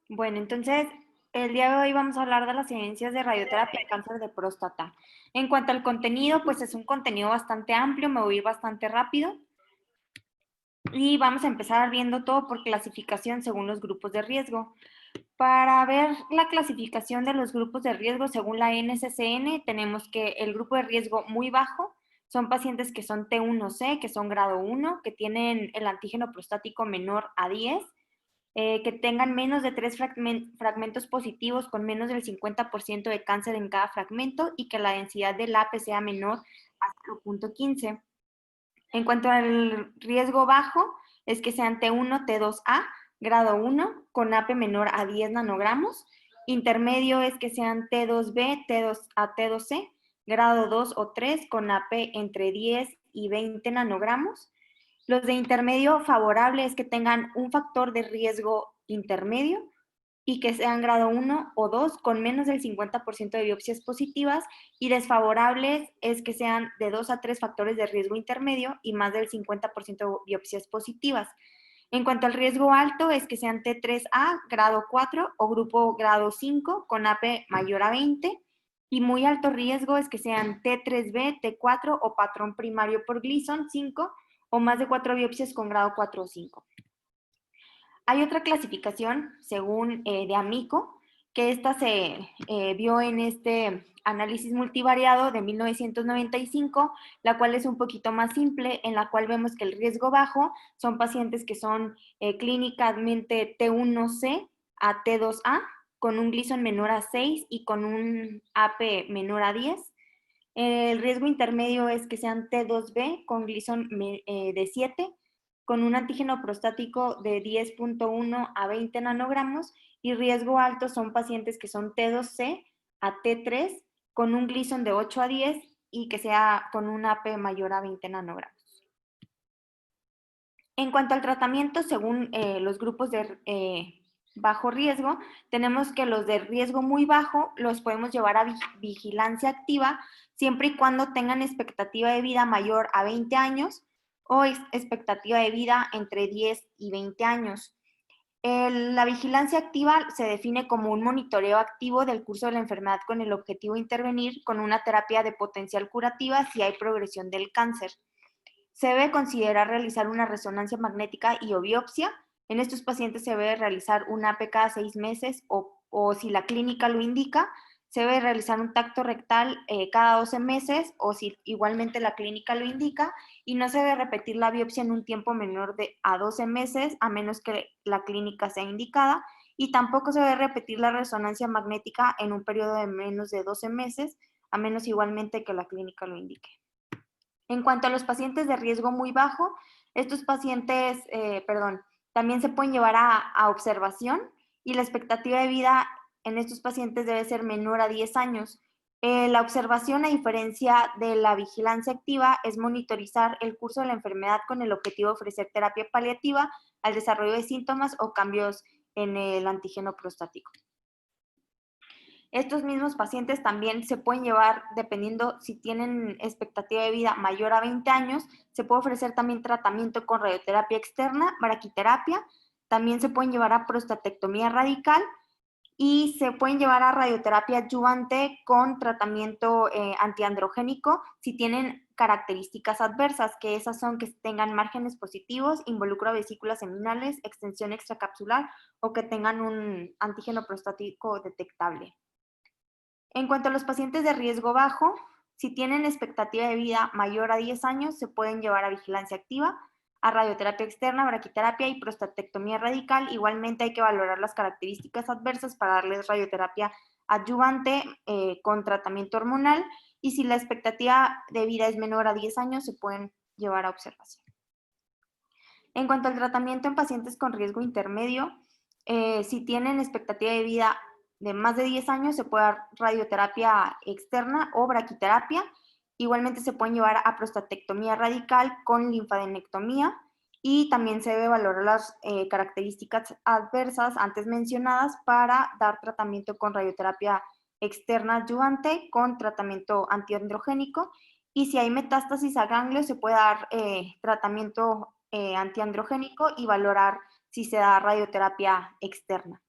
Bueno, entonces el día de hoy vamos a hablar de las evidencias de radioterapia en cáncer de próstata. En cuanto al contenido, pues es un contenido bastante amplio, me voy a ir bastante rápido y vamos a empezar viendo todo por clasificación según los grupos de riesgo. Para ver la clasificación de los grupos de riesgo según la NCCN, tenemos que el grupo de riesgo muy bajo son pacientes que son T1C, que son grado 1, que tienen el antígeno prostático menor a 10, que tengan menos de 3 fragmentos positivos con menos del 50% de cáncer en cada fragmento y que la densidad del AP sea menor a 0.15. En cuanto al riesgo bajo, es que sean T1, T2A, grado 1, con AP menor a 10 nanogramos. Intermedio es que sean T2B, T2A, T2C, grado 2 o 3, con AP entre 10 y 20 nanogramos. Los de intermedio favorable es que tengan un factor de riesgo intermedio y que sean grado 1 o 2 con menos del 50% de biopsias positivas, y desfavorables es que sean de 2 a 3 factores de riesgo intermedio y más del 50% de biopsias positivas. En cuanto al riesgo alto es que sean T3A, grado 4 o grupo grado 5 con AP mayor a 20, y muy alto riesgo es que sean T3B, T4 o patrón primario por Gleason 5 o más de 4 biopsias con grado 4 o 5. Hay otra clasificación, según de Amico, que esta se vio en este análisis multivariado de 1995, la cual es un poquito más simple, en la cual vemos que el riesgo bajo son pacientes que son clínicamente T1C a T2A, con un Gleason menor a 6 y con un AP menor a 10. El riesgo intermedio es que sean T2B con Gleason de 7, con un antígeno prostático de 10.1 a 20 nanogramos, y riesgo alto son pacientes que son T2C a T3 con un Gleason de 8 a 10 y que sea con un AP mayor a 20 nanogramos. En cuanto al tratamiento, según los grupos de bajo riesgo, tenemos que los de riesgo muy bajo los podemos llevar a vigilancia activa siempre y cuando tengan expectativa de vida mayor a 20 años o expectativa de vida entre 10 y 20 años. La vigilancia activa se define como un monitoreo activo del curso de la enfermedad con el objetivo de intervenir con una terapia de potencial curativa si hay progresión del cáncer. Se debe considerar realizar una resonancia magnética y o biopsia. En estos pacientes se debe realizar una AP cada 6 meses o si la clínica lo indica, se debe realizar un tacto rectal cada 12 meses o si igualmente la clínica lo indica, y no se debe repetir la biopsia en un tiempo menor de a 12 meses a menos que la clínica sea indicada, y tampoco se debe repetir la resonancia magnética en un periodo de menos de 12 meses a menos igualmente que la clínica lo indique. En cuanto a los pacientes de riesgo muy bajo, estos pacientes, también se pueden llevar a observación, y la expectativa de vida en estos pacientes debe ser menor a 10 años. La observación, a diferencia de la vigilancia activa, es monitorizar el curso de la enfermedad con el objetivo de ofrecer terapia paliativa al desarrollo de síntomas o cambios en el antígeno prostático. Estos mismos pacientes también se pueden llevar, dependiendo si tienen expectativa de vida mayor a 20 años, se puede ofrecer también tratamiento con radioterapia externa, braquiterapia, también se pueden llevar a prostatectomía radical y se pueden llevar a radioterapia adyuvante con tratamiento antiandrogénico si tienen características adversas, que esas son que tengan márgenes positivos, involucro a vesículas seminales, extensión extracapsular o que tengan un antígeno prostático detectable. En cuanto a los pacientes de riesgo bajo, si tienen expectativa de vida mayor a 10 años, se pueden llevar a vigilancia activa, a radioterapia externa, braquiterapia y prostatectomía radical. Igualmente hay que valorar las características adversas para darles radioterapia adyuvante con tratamiento hormonal, y si la expectativa de vida es menor a 10 años, se pueden llevar a observación. En cuanto al tratamiento en pacientes con riesgo intermedio, si tienen expectativa de vida de más de 10 años, se puede dar radioterapia externa o braquiterapia. Igualmente se pueden llevar a prostatectomía radical con linfadenectomía, y también se debe valorar las características adversas antes mencionadas para dar tratamiento con radioterapia externa adyuvante con tratamiento antiandrogénico, y si hay metástasis a ganglios se puede dar tratamiento antiandrogénico y valorar si se da radioterapia externa.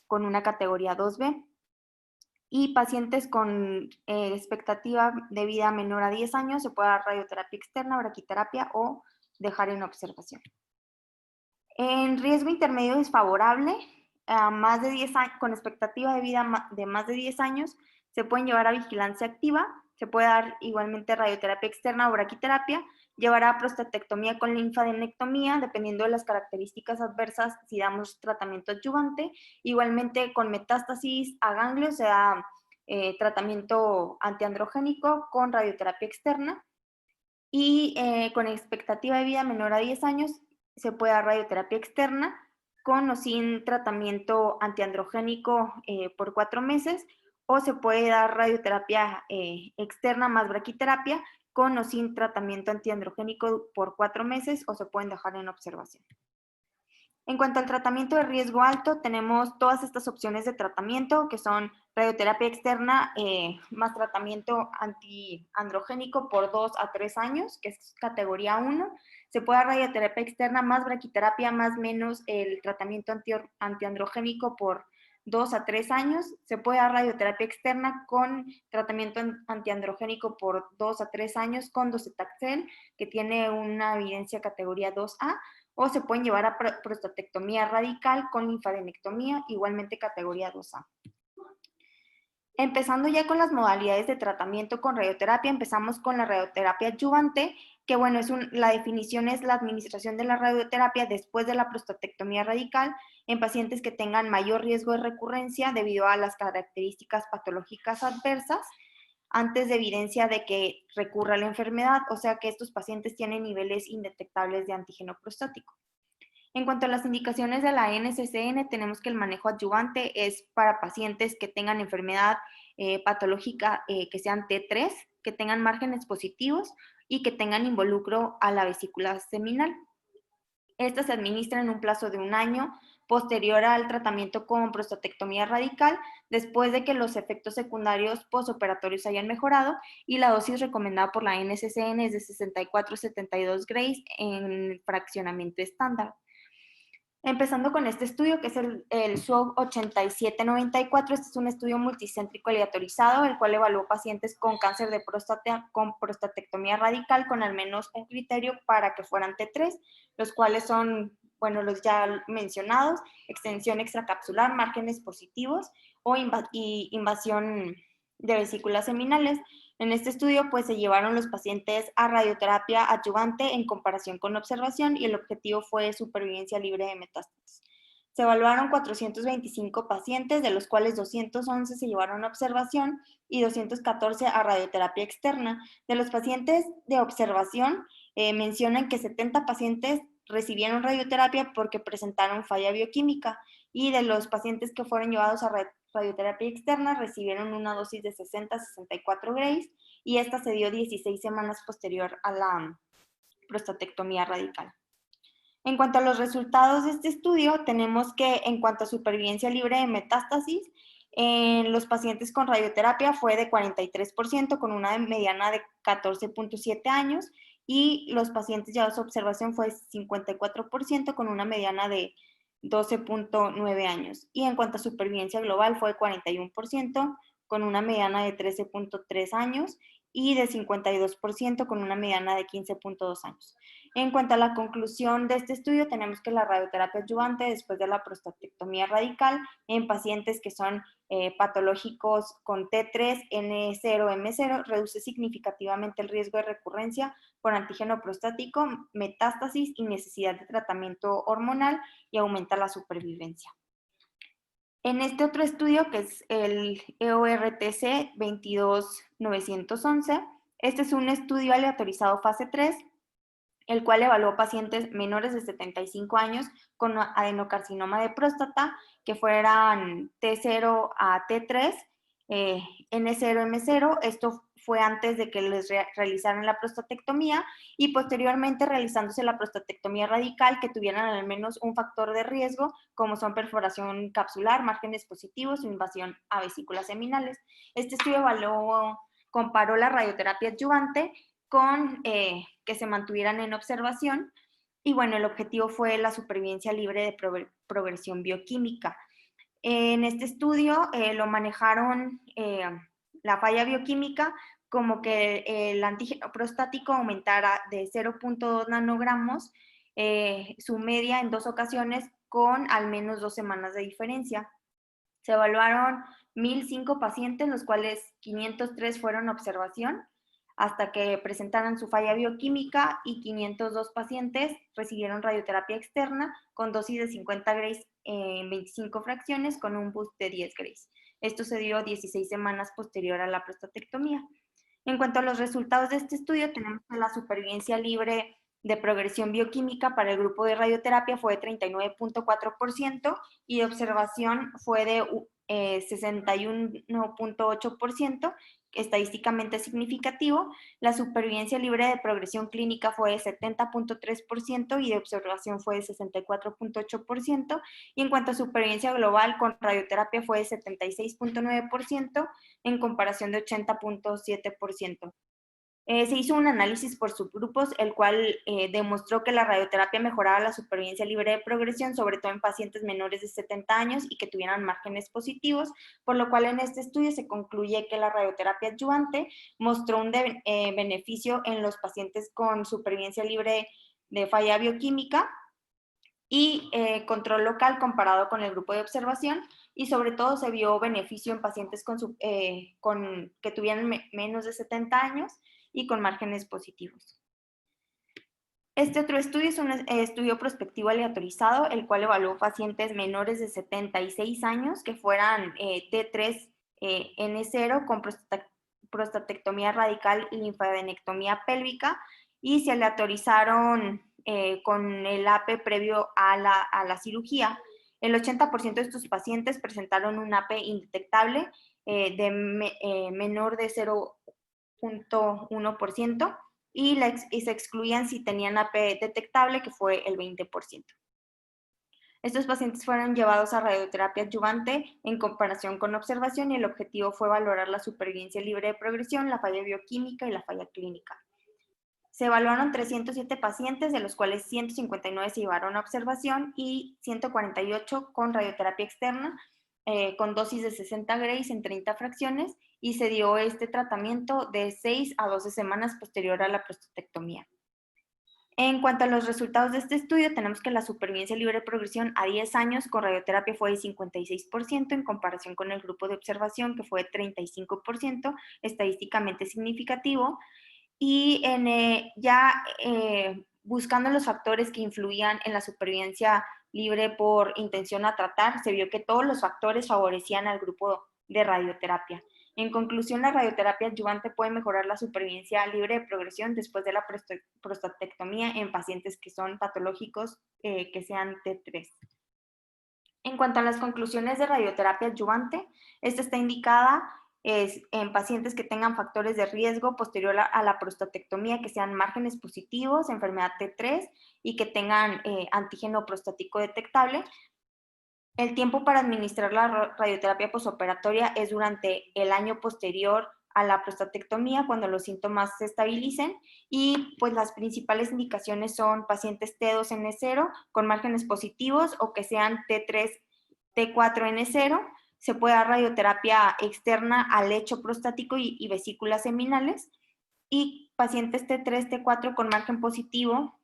con una categoría 2B. Y pacientes con expectativa de vida menor a 10 años se puede dar radioterapia externa, braquiterapia o dejar en observación. En riesgo intermedio desfavorable, más de 10 años, con expectativa de vida de más de 10 años, se pueden llevar a vigilancia activa, se puede dar igualmente radioterapia externa o braquiterapia, llevar a prostatectomía con linfadenectomía, dependiendo de las características adversas, si damos tratamiento adyuvante. Igualmente con metástasis a ganglios se da tratamiento antiandrogénico con radioterapia externa. Y con expectativa de vida menor a 10 años se puede dar radioterapia externa con o sin tratamiento antiandrogénico por 4 meses, o se puede dar radioterapia externa más braquiterapia con o sin tratamiento antiandrogénico por 4 meses, o se pueden dejar en observación. En cuanto al tratamiento de riesgo alto, tenemos todas estas opciones de tratamiento, que son radioterapia externa más tratamiento antiandrogénico por 2 a 3 años, que es categoría 1. Se puede dar radioterapia externa más braquiterapia más menos el tratamiento antiandrogénico por 2 a 3 años. Se puede dar radioterapia externa con tratamiento antiandrogénico por 2 a 3 años con docetaxel, que tiene una evidencia categoría 2A. O se pueden llevar a prostatectomía radical con linfadenectomía, igualmente categoría 2A. Empezando ya con las modalidades de tratamiento con radioterapia, empezamos con la radioterapia adyuvante, que bueno, la definición es la administración de la radioterapia después de la prostatectomía radical en pacientes que tengan mayor riesgo de recurrencia debido a las características patológicas adversas, antes de evidencia de que recurra la enfermedad, o sea que estos pacientes tienen niveles indetectables de antígeno prostático. En cuanto a las indicaciones de la NCCN, tenemos que el manejo adyuvante es para pacientes que tengan enfermedad patológica que sean T3, que tengan márgenes positivos y que tengan involucro a la vesícula seminal. Esta se administra en un plazo de 1 año posterior al tratamiento con prostatectomía radical, después de que los efectos secundarios postoperatorios hayan mejorado, y la dosis recomendada por la NCCN es de 64-72 grays en fraccionamiento estándar. Empezando con este estudio, que es el SWOG 8794, este es un estudio multicéntrico aleatorizado, el cual evaluó pacientes con cáncer de próstata con prostatectomía radical con al menos un criterio para que fueran T3, los cuales son, bueno, los ya mencionados: extensión extracapsular, márgenes positivos o invasión de vesículas seminales. En este estudio, pues, se llevaron los pacientes a radioterapia adyuvante en comparación con observación, y el objetivo fue supervivencia libre de metástasis. Se evaluaron 425 pacientes, de los cuales 211 se llevaron a observación y 214 a radioterapia externa. De los pacientes de observación, mencionan que 70 pacientes recibieron radioterapia porque presentaron falla bioquímica, y de los pacientes que fueron llevados a radioterapia externa recibieron una dosis de 60-64 grays, y esta se dio 16 semanas posterior a la prostatectomía radical. En cuanto a los resultados de este estudio, tenemos que en cuanto a supervivencia libre de metástasis, en los pacientes con radioterapia fue de 43%, con una mediana de 14.7 años, y los pacientes llevados a observación fue 54%, con una mediana de 12.9 años. Y en cuanto a supervivencia global fue 41%, con una mediana de 13.3 años, y de 52% con una mediana de 15.2 años. En cuanto a la conclusión de este estudio, tenemos que la radioterapia adyuvante después de la prostatectomía radical en pacientes que son patológicos con T3, N0, M0 reduce significativamente el riesgo de recurrencia por antígeno prostático, metástasis y necesidad de tratamiento hormonal, y aumenta la supervivencia. En este otro estudio, que es el EORTC 22911, este es un estudio aleatorizado fase 3, el cual evaluó pacientes menores de 75 años con adenocarcinoma de próstata que fueran T0 a T3, N0, M0. Esto fue antes de que les realizaran la prostatectomía, y posteriormente realizándose la prostatectomía radical, que tuvieran al menos un factor de riesgo, como son perforación capsular, márgenes positivos o invasión a vesículas seminales. Este estudio comparó la radioterapia adyuvante con que se mantuvieran en observación, y bueno, el objetivo fue la supervivencia libre de progresión bioquímica. En este estudio lo manejaron la falla bioquímica como que el antígeno prostático aumentara de 0.2 nanogramos su media en 2 ocasiones con al menos 2 semanas de diferencia. Se evaluaron 1.005 pacientes, los cuales 503 fueron observación hasta que presentaran su falla bioquímica y 502 pacientes recibieron radioterapia externa con dosis de 50 Grays en 25 fracciones con un boost de 10 Grays. Esto se dio 16 semanas posterior a la prostatectomía. En cuanto a los resultados de este estudio, tenemos que la supervivencia libre de progresión bioquímica para el grupo de radioterapia fue de 39.4% y de observación fue de 61.8%, estadísticamente significativo. La supervivencia libre de progresión clínica fue de 70.3% y de observación fue de 64.8%. Y en cuanto a supervivencia global con radioterapia fue de 76.9% en comparación de 80.7%. Se hizo un análisis por subgrupos, el cual demostró que la radioterapia mejoraba la supervivencia libre de progresión, sobre todo en pacientes menores de 70 años y que tuvieran márgenes positivos, por lo cual en este estudio se concluye que la radioterapia adyuvante mostró un beneficio en los pacientes con supervivencia libre de falla bioquímica y control local comparado con el grupo de observación, y sobre todo se vio beneficio en pacientes que tuvieran menos de 70 años y con márgenes positivos. Este otro estudio es un estudio prospectivo aleatorizado, el cual evaluó pacientes menores de 76 años que fueran T3N0 con prostatectomía radical y linfadenectomía pélvica, y se aleatorizaron con el AP previo a la cirugía. El 80% de estos pacientes presentaron un AP indetectable menor de 0.1%, y se excluían si tenían AP detectable, que fue el 20%. Estos pacientes fueron llevados a radioterapia adyuvante en comparación con observación, y el objetivo fue valorar la supervivencia libre de progresión, la falla bioquímica y la falla clínica. Se evaluaron 307 pacientes, de los cuales 159 se llevaron a observación y 148 con radioterapia externa, con dosis de 60 Grays en 30 fracciones, y se dio este tratamiento de 6 a 12 semanas posterior a la prostatectomía. En cuanto a los resultados de este estudio, tenemos que la supervivencia libre de progresión a 10 años con radioterapia fue de 56% en comparación con el grupo de observación, que fue de 35%, estadísticamente significativo. Y buscando los factores que influían en la supervivencia libre por intención a tratar, se vio que todos los factores favorecían al grupo de radioterapia. En conclusión, la radioterapia adyuvante puede mejorar la supervivencia libre de progresión después de la prostatectomía en pacientes que son patológicos, que sean T3. En cuanto a las conclusiones de radioterapia adyuvante, esta está indicada en pacientes que tengan factores de riesgo posterior a la prostatectomía, que sean márgenes positivos, enfermedad T3 y que tengan antígeno prostático detectable. El tiempo para administrar la radioterapia posoperatoria es durante el año posterior a la prostatectomía, cuando los síntomas se estabilicen, y pues las principales indicaciones son pacientes T2N0 con márgenes positivos o que sean T3, T4N0. Se puede dar radioterapia externa al lecho prostático y vesículas seminales, y pacientes T3, T4 con margen positivo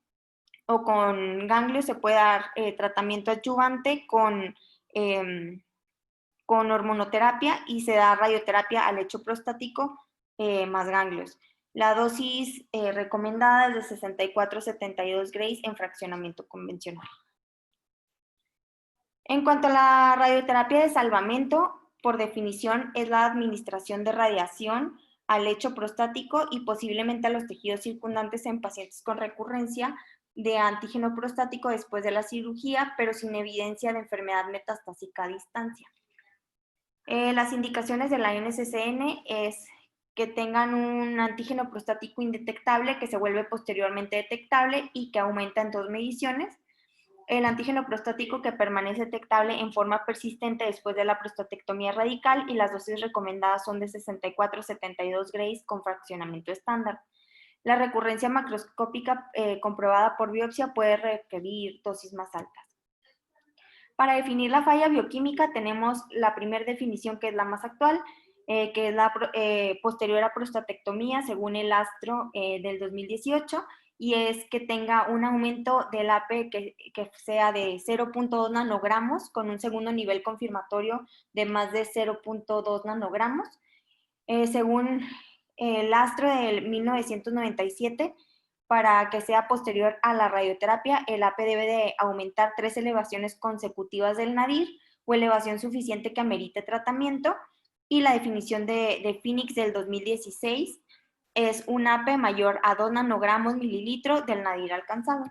o con ganglios se puede dar tratamiento adyuvante con hormonoterapia, y se da radioterapia al lecho prostático más ganglios. La dosis recomendada es de 64-72 Grays en fraccionamiento convencional. En cuanto a la radioterapia de salvamento, por definición es la administración de radiación al lecho prostático y posiblemente a los tejidos circundantes en pacientes con recurrencia de antígeno prostático después de la cirugía, pero sin evidencia de enfermedad metastásica a distancia. Las indicaciones de la NCCN es que tengan un antígeno prostático indetectable que se vuelve posteriormente detectable y que aumenta en 2 mediciones. El antígeno prostático que permanece detectable en forma persistente después de la prostatectomía radical, y las dosis recomendadas son de 64-72 Grays con fraccionamiento estándar. La recurrencia macroscópica comprobada por biopsia puede requerir dosis más altas. Para definir la falla bioquímica tenemos la primera definición, que es la más actual, que es la posterior a prostatectomía según el ASTRO del 2018, y es que tenga un aumento del AP que sea de 0.2 nanogramos con un segundo nivel confirmatorio de más de 0.2 nanogramos. Según el ASTRO del 1997, para que sea posterior a la radioterapia, el AP debe de aumentar 3 elevaciones consecutivas del nadir o elevación suficiente que amerite tratamiento. Y la definición de Phoenix del 2016 es un AP mayor a 2 nanogramos mililitro del nadir alcanzado.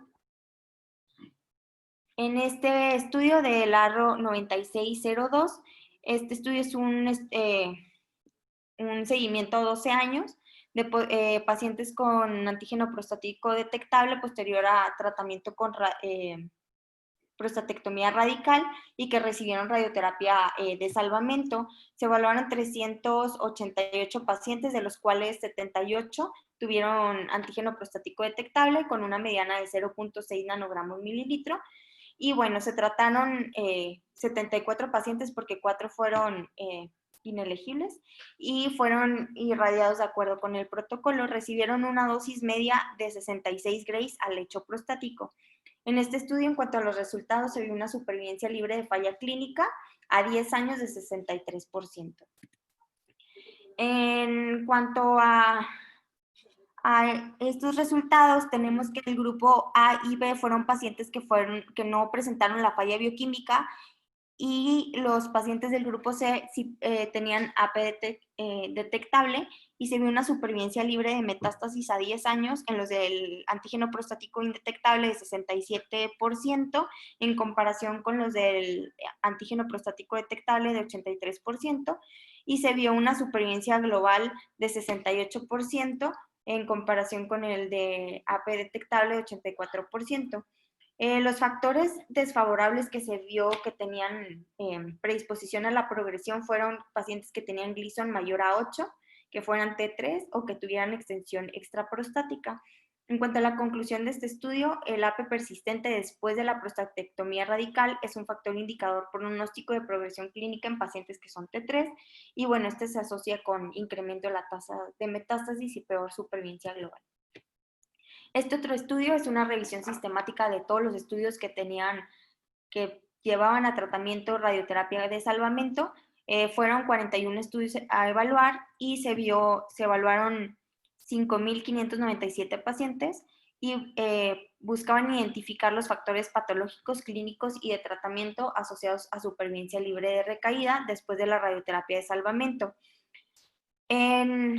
En este estudio del ARRO 9602, este estudio es un seguimiento a 12 años de pacientes con antígeno prostático detectable posterior a tratamiento con prostatectomía radical y que recibieron radioterapia de salvamento. Se evaluaron 388 pacientes, de los cuales 78 tuvieron antígeno prostático detectable con una mediana de 0.6 nanogramos mililitro. Y bueno, se trataron 74 pacientes porque 4 fueron inelegibles y fueron irradiados de acuerdo con el protocolo. Recibieron una dosis media de 66 grays al lecho prostático. En este estudio, en cuanto a los resultados, se vio una supervivencia libre de falla clínica a 10 años de 63%. En cuanto a estos resultados, tenemos que el grupo A y B fueron pacientes que no presentaron la falla bioquímica, y los pacientes del grupo C sí, tenían AP detectable, y se vio una supervivencia libre de metástasis a 10 años en los del antígeno prostático indetectable de 67% en comparación con los del antígeno prostático detectable de 83%, y se vio una supervivencia global de 68% en comparación con el de AP detectable de 84%. Los factores desfavorables que se vio que tenían predisposición a la progresión fueron pacientes que tenían Gleason mayor a 8, que fueran T3 o que tuvieran extensión extraprostática. En cuanto a la conclusión de este estudio, el AP persistente después de la prostatectomía radical es un factor indicador pronóstico de progresión clínica en pacientes que son T3, y bueno, este se asocia con incremento de la tasa de metástasis y peor supervivencia global. Este otro estudio es una revisión sistemática de todos los estudios que llevaban a tratamiento radioterapia de salvamento. Fueron 41 estudios a evaluar y se evaluaron 5.597 pacientes y buscaban identificar los factores patológicos, clínicos y de tratamiento asociados a supervivencia libre de recaída después de la radioterapia de salvamento. En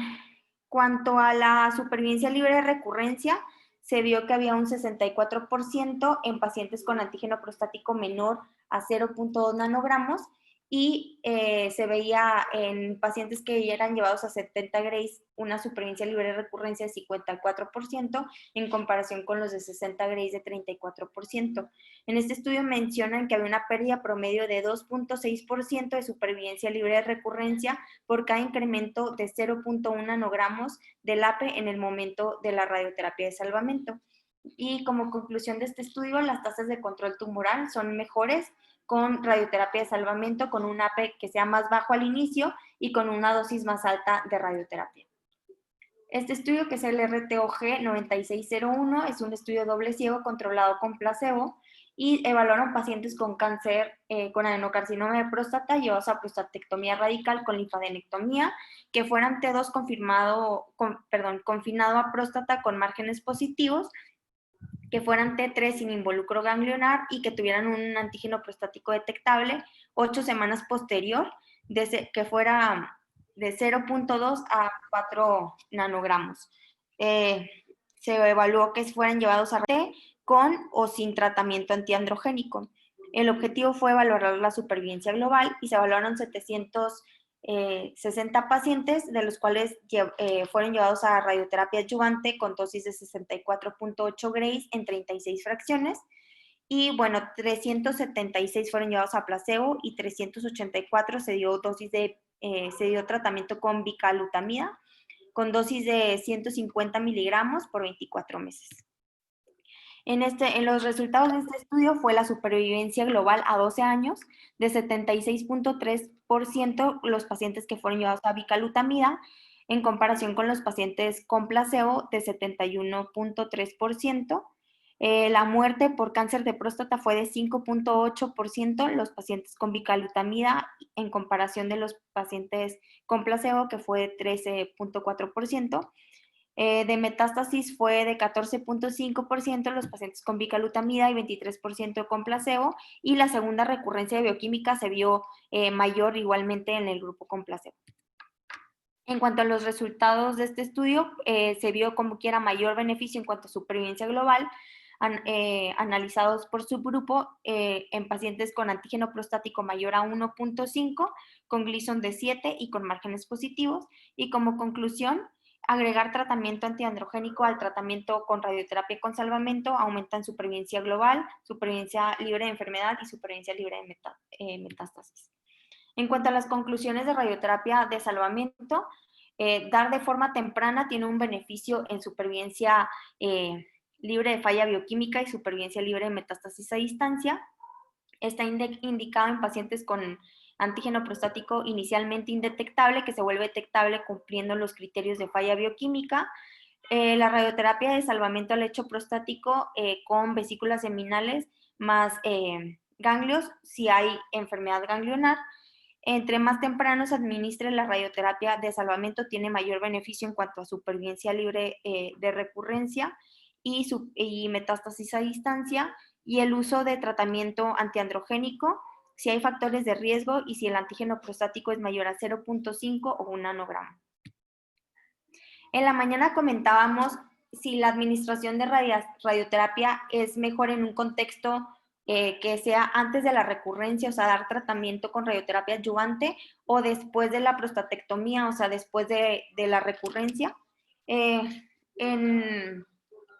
cuanto a la supervivencia libre de recurrencia, se vio que había un 64% en pacientes con antígeno prostático menor a 0.2 nanogramos, y se veía en pacientes que eran llevados a 70 grays una supervivencia libre de recurrencia de 54% en comparación con los de 60 grays de 34%. En este estudio mencionan que había una pérdida promedio de 2.6% de supervivencia libre de recurrencia por cada incremento de 0.1 nanogramos del AP en el momento de la radioterapia de salvamento. Y como conclusión de este estudio, las tasas de control tumoral son mejores con radioterapia de salvamento, con un AP que sea más bajo al inicio y con una dosis más alta de radioterapia. Este estudio, que es el RTOG 9601, es un estudio doble ciego controlado con placebo, y evaluaron pacientes con cáncer, con adenocarcinoma de próstata llevados a prostatectomía radical con linfadenectomía, que fueran T2 confinado a próstata con márgenes positivos, que fueran T3 sin involucro ganglionar y que tuvieran un antígeno prostático detectable 8 semanas posterior, que fuera de 0.2 a 4 nanogramos. Se evaluó que fueran llevados a T con o sin tratamiento antiandrogénico. El objetivo fue evaluar la supervivencia global y se evaluaron 760 pacientes, de los cuales fueron llevados a radioterapia adyuvante con dosis de 64.8 grays en 36 fracciones. Y bueno, 376 fueron llevados a placebo y 384 se dio tratamiento con bicalutamida con dosis de 150 miligramos por 24 meses. En los resultados de este estudio fue la supervivencia global a 12 años de 76.3% los pacientes que fueron llevados a bicalutamida, en comparación con los pacientes con placebo de 71.3%. La muerte por cáncer de próstata fue de 5.8% los pacientes con bicalutamida, en comparación de los pacientes con placebo, que fue de 13.4%. De metástasis fue de 14.5% los pacientes con bicalutamida y 23% con placebo, y la segunda recurrencia de bioquímica se vio mayor igualmente en el grupo con placebo. En cuanto a los resultados de este estudio, se vio como quiera mayor beneficio en cuanto a supervivencia global, analizados por subgrupo en pacientes con antígeno prostático mayor a 1.5, con Gleason de 7 y con márgenes positivos. Y como conclusión, agregar tratamiento antiandrogénico al tratamiento con radioterapia con salvamento aumentan supervivencia global, supervivencia libre de enfermedad y supervivencia libre de metástasis. En cuanto a las conclusiones de radioterapia de salvamento, dar de forma temprana tiene un beneficio en supervivencia libre de falla bioquímica y supervivencia libre de metástasis a distancia. Está indicado en pacientes con antígeno prostático inicialmente indetectable, que se vuelve detectable cumpliendo los criterios de falla bioquímica. La radioterapia de salvamento al lecho prostático con vesículas seminales más ganglios, si hay enfermedad ganglionar. Entre más temprano se administre la radioterapia de salvamento, tiene mayor beneficio en cuanto a supervivencia libre de recurrencia y metástasis a distancia, y el uso de tratamiento antiandrogénico si hay factores de riesgo y si el antígeno prostático es mayor a 0.5 o 1 nanogramo. En la mañana comentábamos si la administración de radioterapia es mejor en un contexto que sea antes de la recurrencia, o sea, dar tratamiento con radioterapia adyuvante, o después de la prostatectomía, o sea, después de la recurrencia. En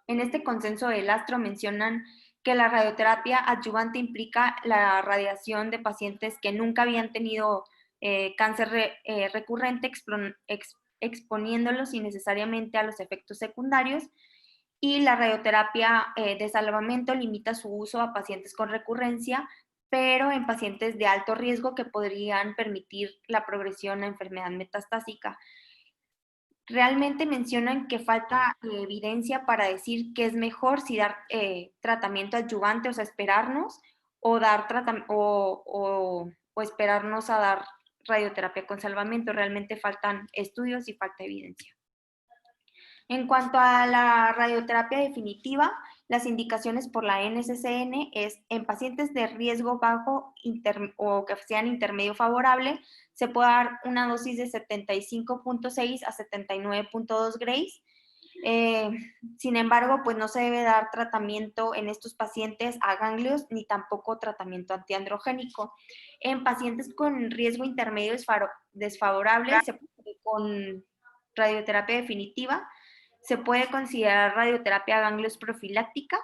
este consenso del ASTRO mencionan que la radioterapia adyuvante implica la radiación de pacientes que nunca habían tenido cáncer recurrente, exponiéndolos innecesariamente a los efectos secundarios, y la radioterapia de salvamento limita su uso a pacientes con recurrencia, pero en pacientes de alto riesgo que podrían permitir la progresión a enfermedad metastásica. Realmente mencionan que falta evidencia para decir que es mejor si dar tratamiento adyuvante, o sea, esperarnos, o dar o esperarnos a dar radioterapia con salvamento. Realmente faltan estudios y falta evidencia. En cuanto a la radioterapia definitiva, las indicaciones por la NCCN es en pacientes de riesgo bajo o que sean intermedio favorable, se puede dar una dosis de 75.6 a 79.2 grays. Sin embargo, pues no se debe dar tratamiento en estos pacientes a ganglios ni tampoco tratamiento antiandrogénico. En pacientes con riesgo intermedio desfavorable, se puede con radioterapia definitiva. Se puede considerar radioterapia a ganglios profiláctica.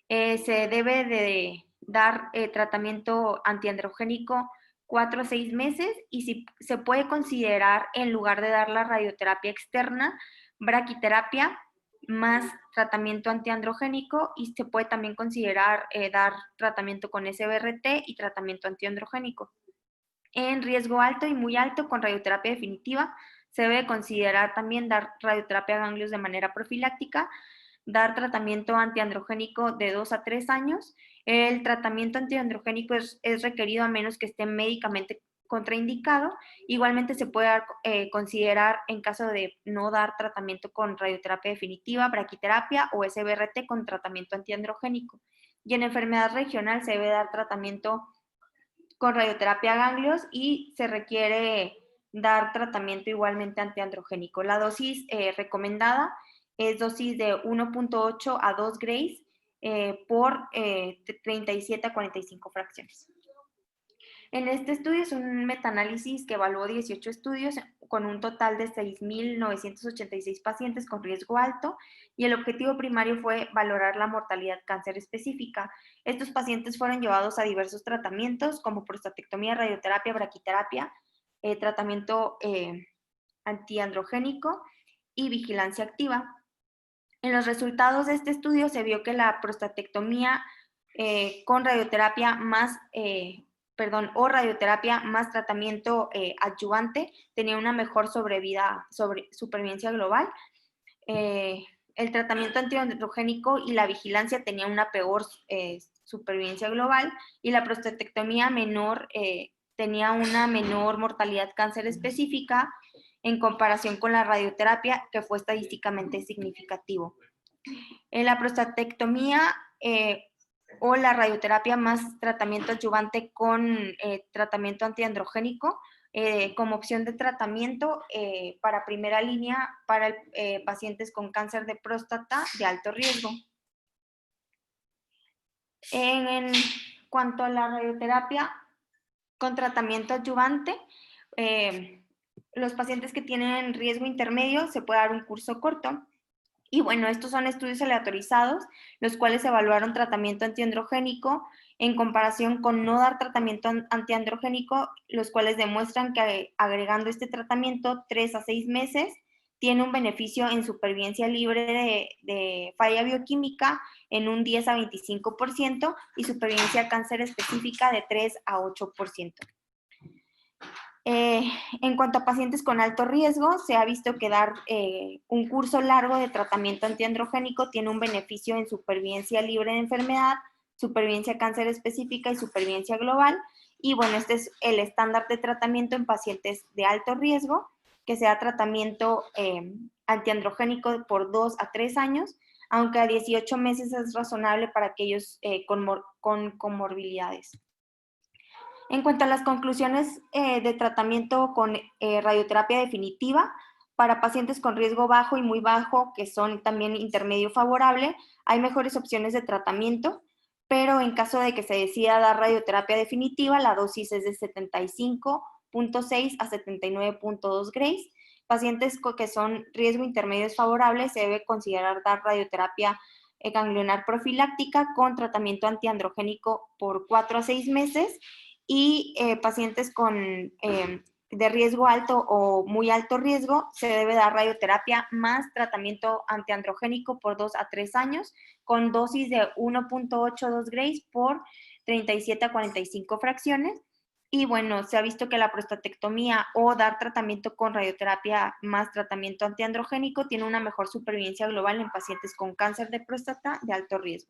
Se debe de dar tratamiento antiandrogénico 4 a 6 meses, y si se puede considerar, en lugar de dar la radioterapia externa, braquiterapia más tratamiento antiandrogénico, y se puede también considerar dar tratamiento con SBRT y tratamiento antiandrogénico. En riesgo alto y muy alto, con radioterapia definitiva, se debe considerar también dar radioterapia a ganglios de manera profiláctica, dar tratamiento antiandrogénico de 2 a 3 años. El tratamiento antiandrogénico es requerido a menos que esté médicamente contraindicado. Igualmente se puede considerar, en caso de no dar tratamiento con radioterapia definitiva, braquiterapia o SBRT con tratamiento antiandrogénico. Y en enfermedad regional se debe dar tratamiento con radioterapia a ganglios y se requiere dar tratamiento igualmente antiandrogénico. La dosis recomendada es dosis de 1.8 a 2 grays por 37 a 45 fracciones. En este estudio es un metaanálisis que evaluó 18 estudios con un total de 6.986 pacientes con riesgo alto, y el objetivo primario fue valorar la mortalidad cáncer específica. Estos pacientes fueron llevados a diversos tratamientos como prostatectomía, radioterapia, braquiterapia, tratamiento antiandrogénico y vigilancia activa. En los resultados de este estudio se vio que la prostatectomía con radioterapia más, o radioterapia más tratamiento adyuvante tenía una mejor supervivencia global. El tratamiento antiandrogénico y la vigilancia tenía una peor supervivencia global, y la prostatectomía menor tenía una menor mortalidad cáncer específica en comparación con la radioterapia, que fue estadísticamente significativo. En la prostatectomía o la radioterapia más tratamiento adyuvante con tratamiento antiandrogénico como opción de tratamiento para primera línea para pacientes con cáncer de próstata de alto riesgo. En cuanto a la radioterapia con tratamiento adyuvante, los pacientes que tienen riesgo intermedio se puede dar un curso corto. Y bueno, estos son estudios aleatorizados, los cuales evaluaron tratamiento antiandrogénico en comparación con no dar tratamiento antiandrogénico, los cuales demuestran que agregando este tratamiento 3 a 6 meses tiene un beneficio en supervivencia libre de falla bioquímica en un 10 a 25% y supervivencia cáncer específica de 3 a 8%. En cuanto a pacientes con alto riesgo, se ha visto que dar un curso largo de tratamiento antiandrogénico tiene un beneficio en supervivencia libre de enfermedad, supervivencia cáncer específica y supervivencia global. Y bueno, este es el estándar de tratamiento en pacientes de alto riesgo, que sea tratamiento antiandrogénico por 2 a 3 años, aunque a 18 meses es razonable para aquellos con comorbilidades. En cuanto a las conclusiones de tratamiento con radioterapia definitiva, para pacientes con riesgo bajo y muy bajo, que son también intermedio favorable, hay mejores opciones de tratamiento, pero en caso de que se decida dar radioterapia definitiva, la dosis es de 75.6 a 79.2 Grays. Pacientes que son riesgo intermedio favorable, se debe considerar dar radioterapia ganglionar profiláctica con tratamiento antiandrogénico por 4 a 6 meses, y pacientes de riesgo alto o muy alto riesgo, se debe dar radioterapia más tratamiento antiandrogénico por 2 a 3 años, con dosis de 1.82 Grays por 37 a 45 fracciones. Y bueno, se ha visto que la prostatectomía o dar tratamiento con radioterapia más tratamiento antiandrogénico tiene una mejor supervivencia global en pacientes con cáncer de próstata de alto riesgo.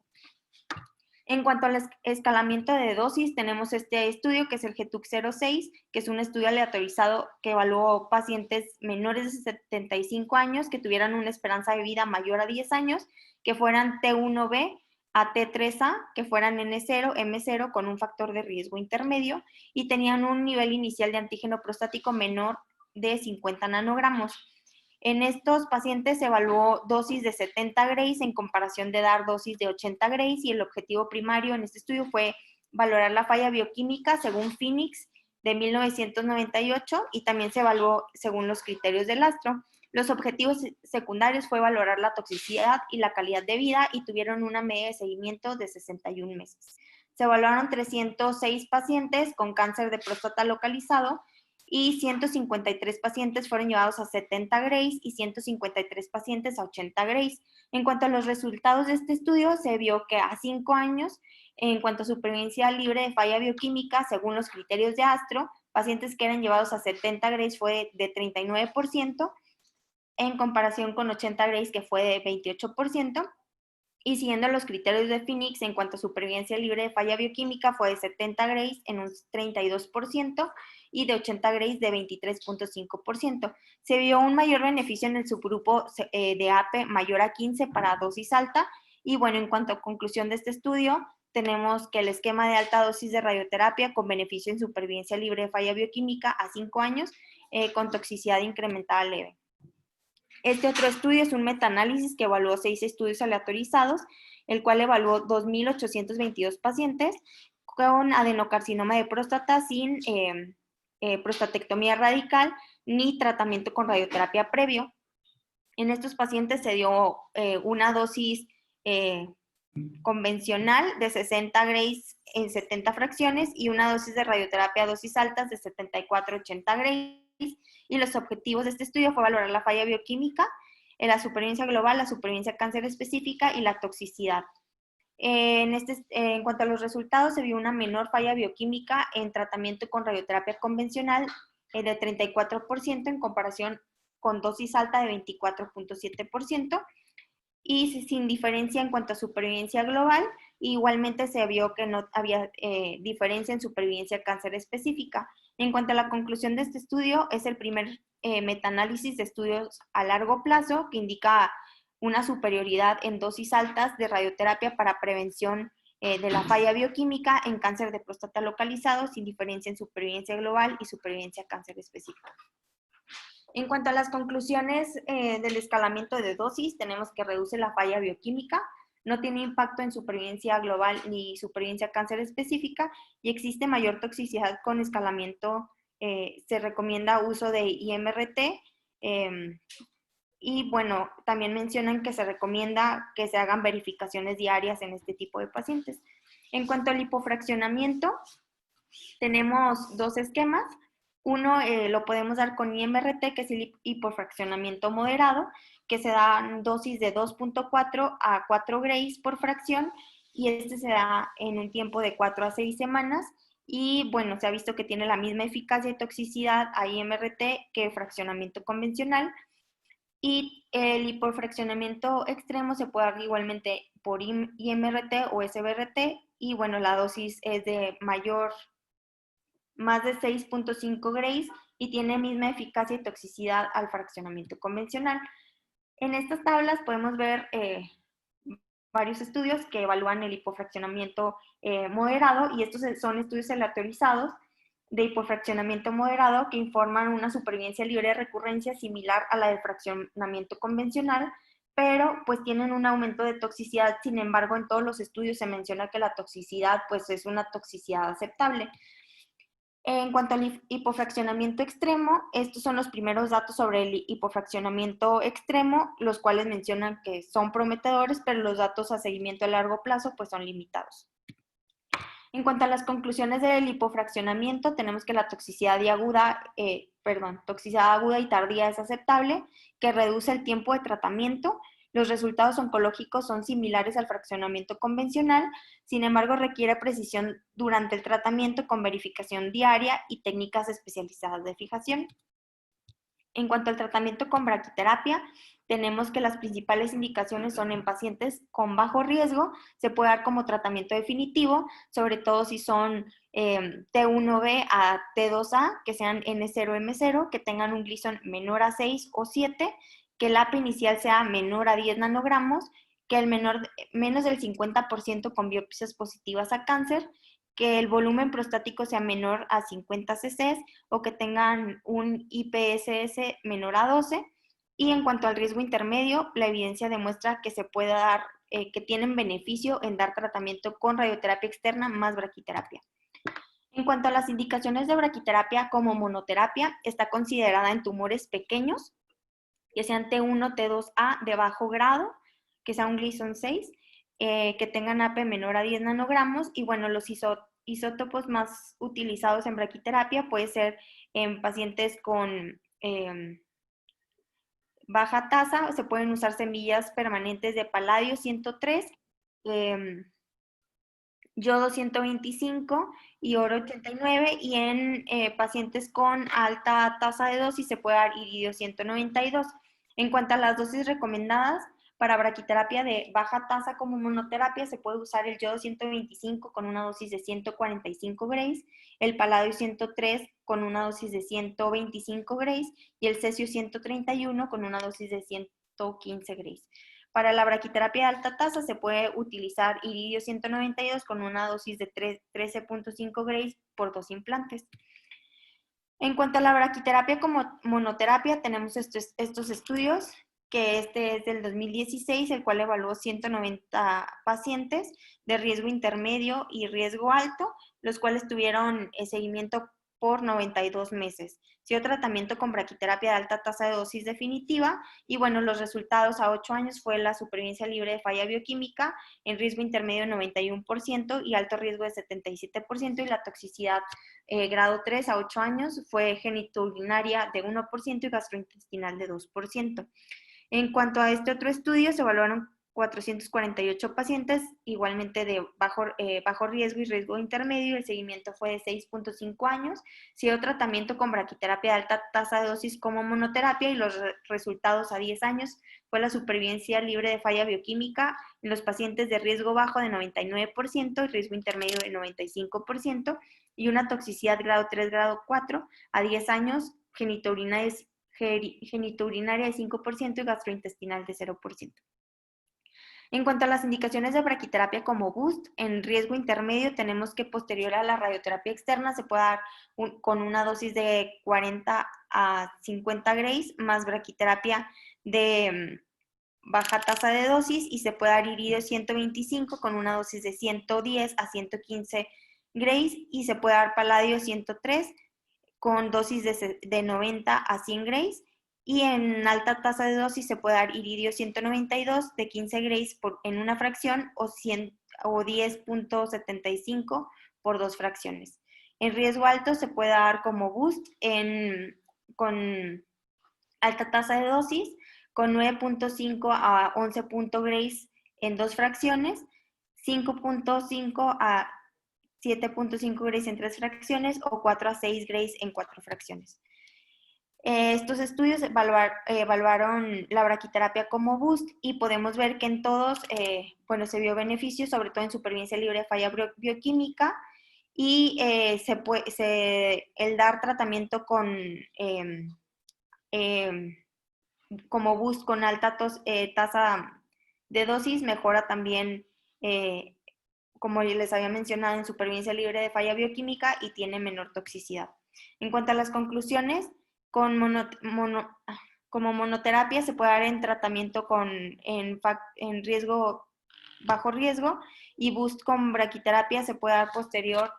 En cuanto al escalamiento de dosis, tenemos este estudio que es el GETUC-06, que es un estudio aleatorizado que evaluó pacientes menores de 75 años que tuvieran una esperanza de vida mayor a 10 años, que fueran T1B a T3A, que fueran N0, M0 con un factor de riesgo intermedio y tenían un nivel inicial de antígeno prostático menor de 50 nanogramos. En estos pacientes se evaluó dosis de 70 Grays en comparación de dar dosis de 80 Grays, y el objetivo primario en este estudio fue valorar la falla bioquímica según Phoenix de 1998, y también se evaluó según los criterios del astro. Los objetivos secundarios fue valorar la toxicidad y la calidad de vida, y tuvieron una media de seguimiento de 61 meses. Se evaluaron 306 pacientes con cáncer de próstata localizado, y 153 pacientes fueron llevados a 70 Grays y 153 pacientes a 80 Grays. En cuanto a los resultados de este estudio, se vio que a 5 años, en cuanto a supervivencia libre de falla bioquímica, según los criterios de Astro, pacientes que eran llevados a 70 Grays fue de 39%, en comparación con 80 Grays, que fue de 28%. Y siguiendo los criterios de Phoenix, en cuanto a supervivencia libre de falla bioquímica, fue de 70 Grays en un 32% y de 80 Grays de 23.5%. Se vio un mayor beneficio en el subgrupo de AP mayor a 15 para dosis alta. Y bueno, en cuanto a conclusión de este estudio, tenemos que el esquema de alta dosis de radioterapia con beneficio en supervivencia libre de falla bioquímica a 5 años con toxicidad incrementada leve. Este otro estudio es un metaanálisis que evaluó 6 estudios aleatorizados, el cual evaluó 2.822 pacientes con adenocarcinoma de próstata sin prostatectomía radical ni tratamiento con radioterapia previo. En estos pacientes se dio una dosis convencional de 60 Grays en 70 fracciones y una dosis de radioterapia a dosis altas de 74-80 Grays. Y los objetivos de este estudio fue valorar la falla bioquímica la supervivencia global, la supervivencia cáncer específica y la toxicidad. En cuanto a los resultados, se vio una menor falla bioquímica en tratamiento con radioterapia convencional de 34% en comparación con dosis alta de 24.7%, y sin diferencia en cuanto a supervivencia global. Igualmente se vio que no había diferencia en supervivencia cáncer específica. En cuanto a la conclusión de este estudio, es el primer metaanálisis de estudios a largo plazo que indica una superioridad en dosis altas de radioterapia para prevención de la falla bioquímica en cáncer de próstata localizado, sin diferencia en supervivencia global y supervivencia cáncer específica. En cuanto a las conclusiones del escalamiento de dosis, tenemos que reduce la falla bioquímica, no tiene impacto en supervivencia global ni supervivencia cáncer específica, y existe mayor toxicidad con escalamiento. Se recomienda uso de IMRT, y bueno, también mencionan que se recomienda que se hagan verificaciones diarias en este tipo de pacientes. En cuanto al hipofraccionamiento, tenemos dos esquemas. Uno lo podemos dar con IMRT, que es el hipofraccionamiento moderado, que se da dosis de 2.4 a 4 grays por fracción, y este se da en un tiempo de 4 a 6 semanas. Y bueno, se ha visto que tiene la misma eficacia y toxicidad a IMRT que fraccionamiento convencional. Y el hipofraccionamiento extremo se puede dar igualmente por IMRT o SBRT, y bueno, la dosis es de más de 6.5 grays y tiene misma eficacia y toxicidad al fraccionamiento convencional. En estas tablas podemos ver varios estudios que evalúan el hipofraccionamiento moderado, y estos son estudios aleatorizados de hipofraccionamiento moderado que informan una supervivencia libre de recurrencia similar a la del fraccionamiento convencional, pero pues tienen un aumento de toxicidad. Sin embargo, en todos los estudios se menciona que la toxicidad pues es una toxicidad aceptable. En cuanto al hipofraccionamiento extremo, estos son los primeros datos sobre el hipofraccionamiento extremo, los cuales mencionan que son prometedores, pero los datos a seguimiento a largo plazo pues son limitados. En cuanto a las conclusiones del hipofraccionamiento, tenemos que la toxicidad aguda y tardía es aceptable, que reduce el tiempo de tratamiento. Los resultados oncológicos son similares al fraccionamiento convencional, sin embargo requiere precisión durante el tratamiento con verificación diaria y técnicas especializadas de fijación. En cuanto al tratamiento con braquiterapia, tenemos que las principales indicaciones son en pacientes con bajo riesgo, se puede dar como tratamiento definitivo, sobre todo si son T1B a T2A, que sean N0M0, que tengan un Gleason menor a 6 o 7, que el AP inicial sea menor a 10 nanogramos, que el menos del 50% con biopsias positivas a cáncer, que el volumen prostático sea menor a 50 cc o que tengan un IPSS menor a 12. Y en cuanto al riesgo intermedio, la evidencia demuestra que se puede dar, que tienen beneficio en dar tratamiento con radioterapia externa más braquiterapia. En cuanto a las indicaciones de braquiterapia como monoterapia, está considerada en tumores pequeños, que sean T1, T2A de bajo grado, que sea un Gleason 6, que tengan AP menor a 10 nanogramos, y bueno, los isótopos más utilizados en braquiterapia puede ser en pacientes con baja tasa, se pueden usar semillas permanentes de paladio 103, yodo 125 y oro 89, y en pacientes con alta tasa de dosis se puede dar iridio 192. En cuanto a las dosis recomendadas, para braquiterapia de baja tasa como monoterapia se puede usar el yodo 125 con una dosis de 145 grays, el paladio 103 con una dosis de 125 grays y el cesio 131 con una dosis de 115 grays. Para la braquiterapia de alta tasa se puede utilizar iridio 192 con una dosis de 13.5 grays por 2 implantes. En cuanto a la braquiterapia como monoterapia, tenemos estos estudios, que este es del 2016, el cual evaluó 190 pacientes de riesgo intermedio y riesgo alto, los cuales tuvieron seguimiento por 92 meses. Se dio tratamiento con braquiterapia de alta tasa de dosis definitiva, y bueno, los resultados a 8 años fue la supervivencia libre de falla bioquímica en riesgo intermedio de 91% y alto riesgo de 77%, y la toxicidad grado 3 a 8 años fue genitourinaria de 1% y gastrointestinal de 2%. En cuanto a este otro estudio, se evaluaron 448 pacientes, igualmente de bajo riesgo y riesgo intermedio. El seguimiento fue de 6.5 años. Siguió tratamiento con braquiterapia de alta tasa de dosis como monoterapia y los resultados a 10 años fue la supervivencia libre de falla bioquímica en los pacientes de riesgo bajo de 99% y riesgo intermedio de 95% y una toxicidad grado 3, grado 4 a 10 años, genitourinaria de 5% y gastrointestinal de 0%. En cuanto a las indicaciones de braquiterapia como boost, en riesgo intermedio tenemos que posterior a la radioterapia externa se puede dar con una dosis de 40 a 50 grays más braquiterapia de baja tasa de dosis y se puede dar iridio 125 con una dosis de 110 a 115 grays y se puede dar paladio 103 con dosis de 90 a 100 grays y en alta tasa de dosis se puede dar iridio 192 de 15 grays en una fracción o 10.75 por dos fracciones. En riesgo alto se puede dar como boost con alta tasa de dosis con 9.5 a 11 grays en dos fracciones, 5.5 a 7.5 grays en tres fracciones o 4 a 6 grays en cuatro fracciones. Estos estudios evaluaron la braquiterapia como boost y podemos ver que en todos, se vio beneficio, sobre todo en supervivencia libre de falla bioquímica y el dar tratamiento como boost con alta tasa de dosis mejora también, como les había mencionado, en supervivencia libre de falla bioquímica y tiene menor toxicidad. En cuanto a las conclusiones, como monoterapia se puede dar en tratamiento en bajo riesgo y boost con braquiterapia se puede dar posterior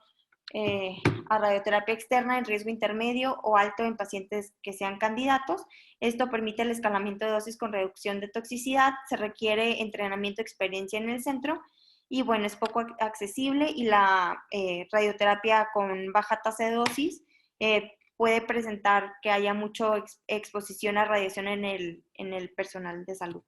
a radioterapia externa en riesgo intermedio o alto en pacientes que sean candidatos. Esto permite el escalamiento de dosis con reducción de toxicidad, se requiere entrenamiento, experiencia en el centro y bueno, es poco accesible y la radioterapia con baja tasa de dosis puede presentar que haya mucha exposición a radiación en el personal de salud.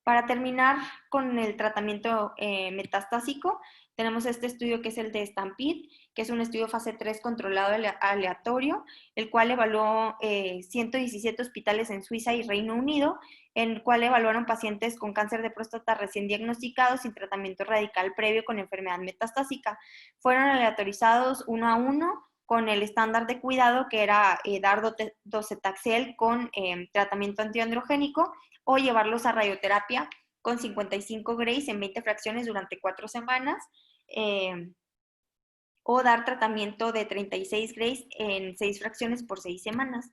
Para terminar con el tratamiento metastásico, tenemos este estudio que es el de STAMPEDE, que es un estudio fase 3 controlado aleatorio, el cual evaluó 117 hospitales en Suiza y Reino Unido, en el cual evaluaron pacientes con cáncer de próstata recién diagnosticados sin tratamiento radical previo con enfermedad metastásica. Fueron aleatorizados uno a uno con el estándar de cuidado que era dar docetaxel con tratamiento antiandrogénico o llevarlos a radioterapia con 55 grays en 20 fracciones durante 4 semanas o dar tratamiento de 36 grays en 6 fracciones por 6 semanas.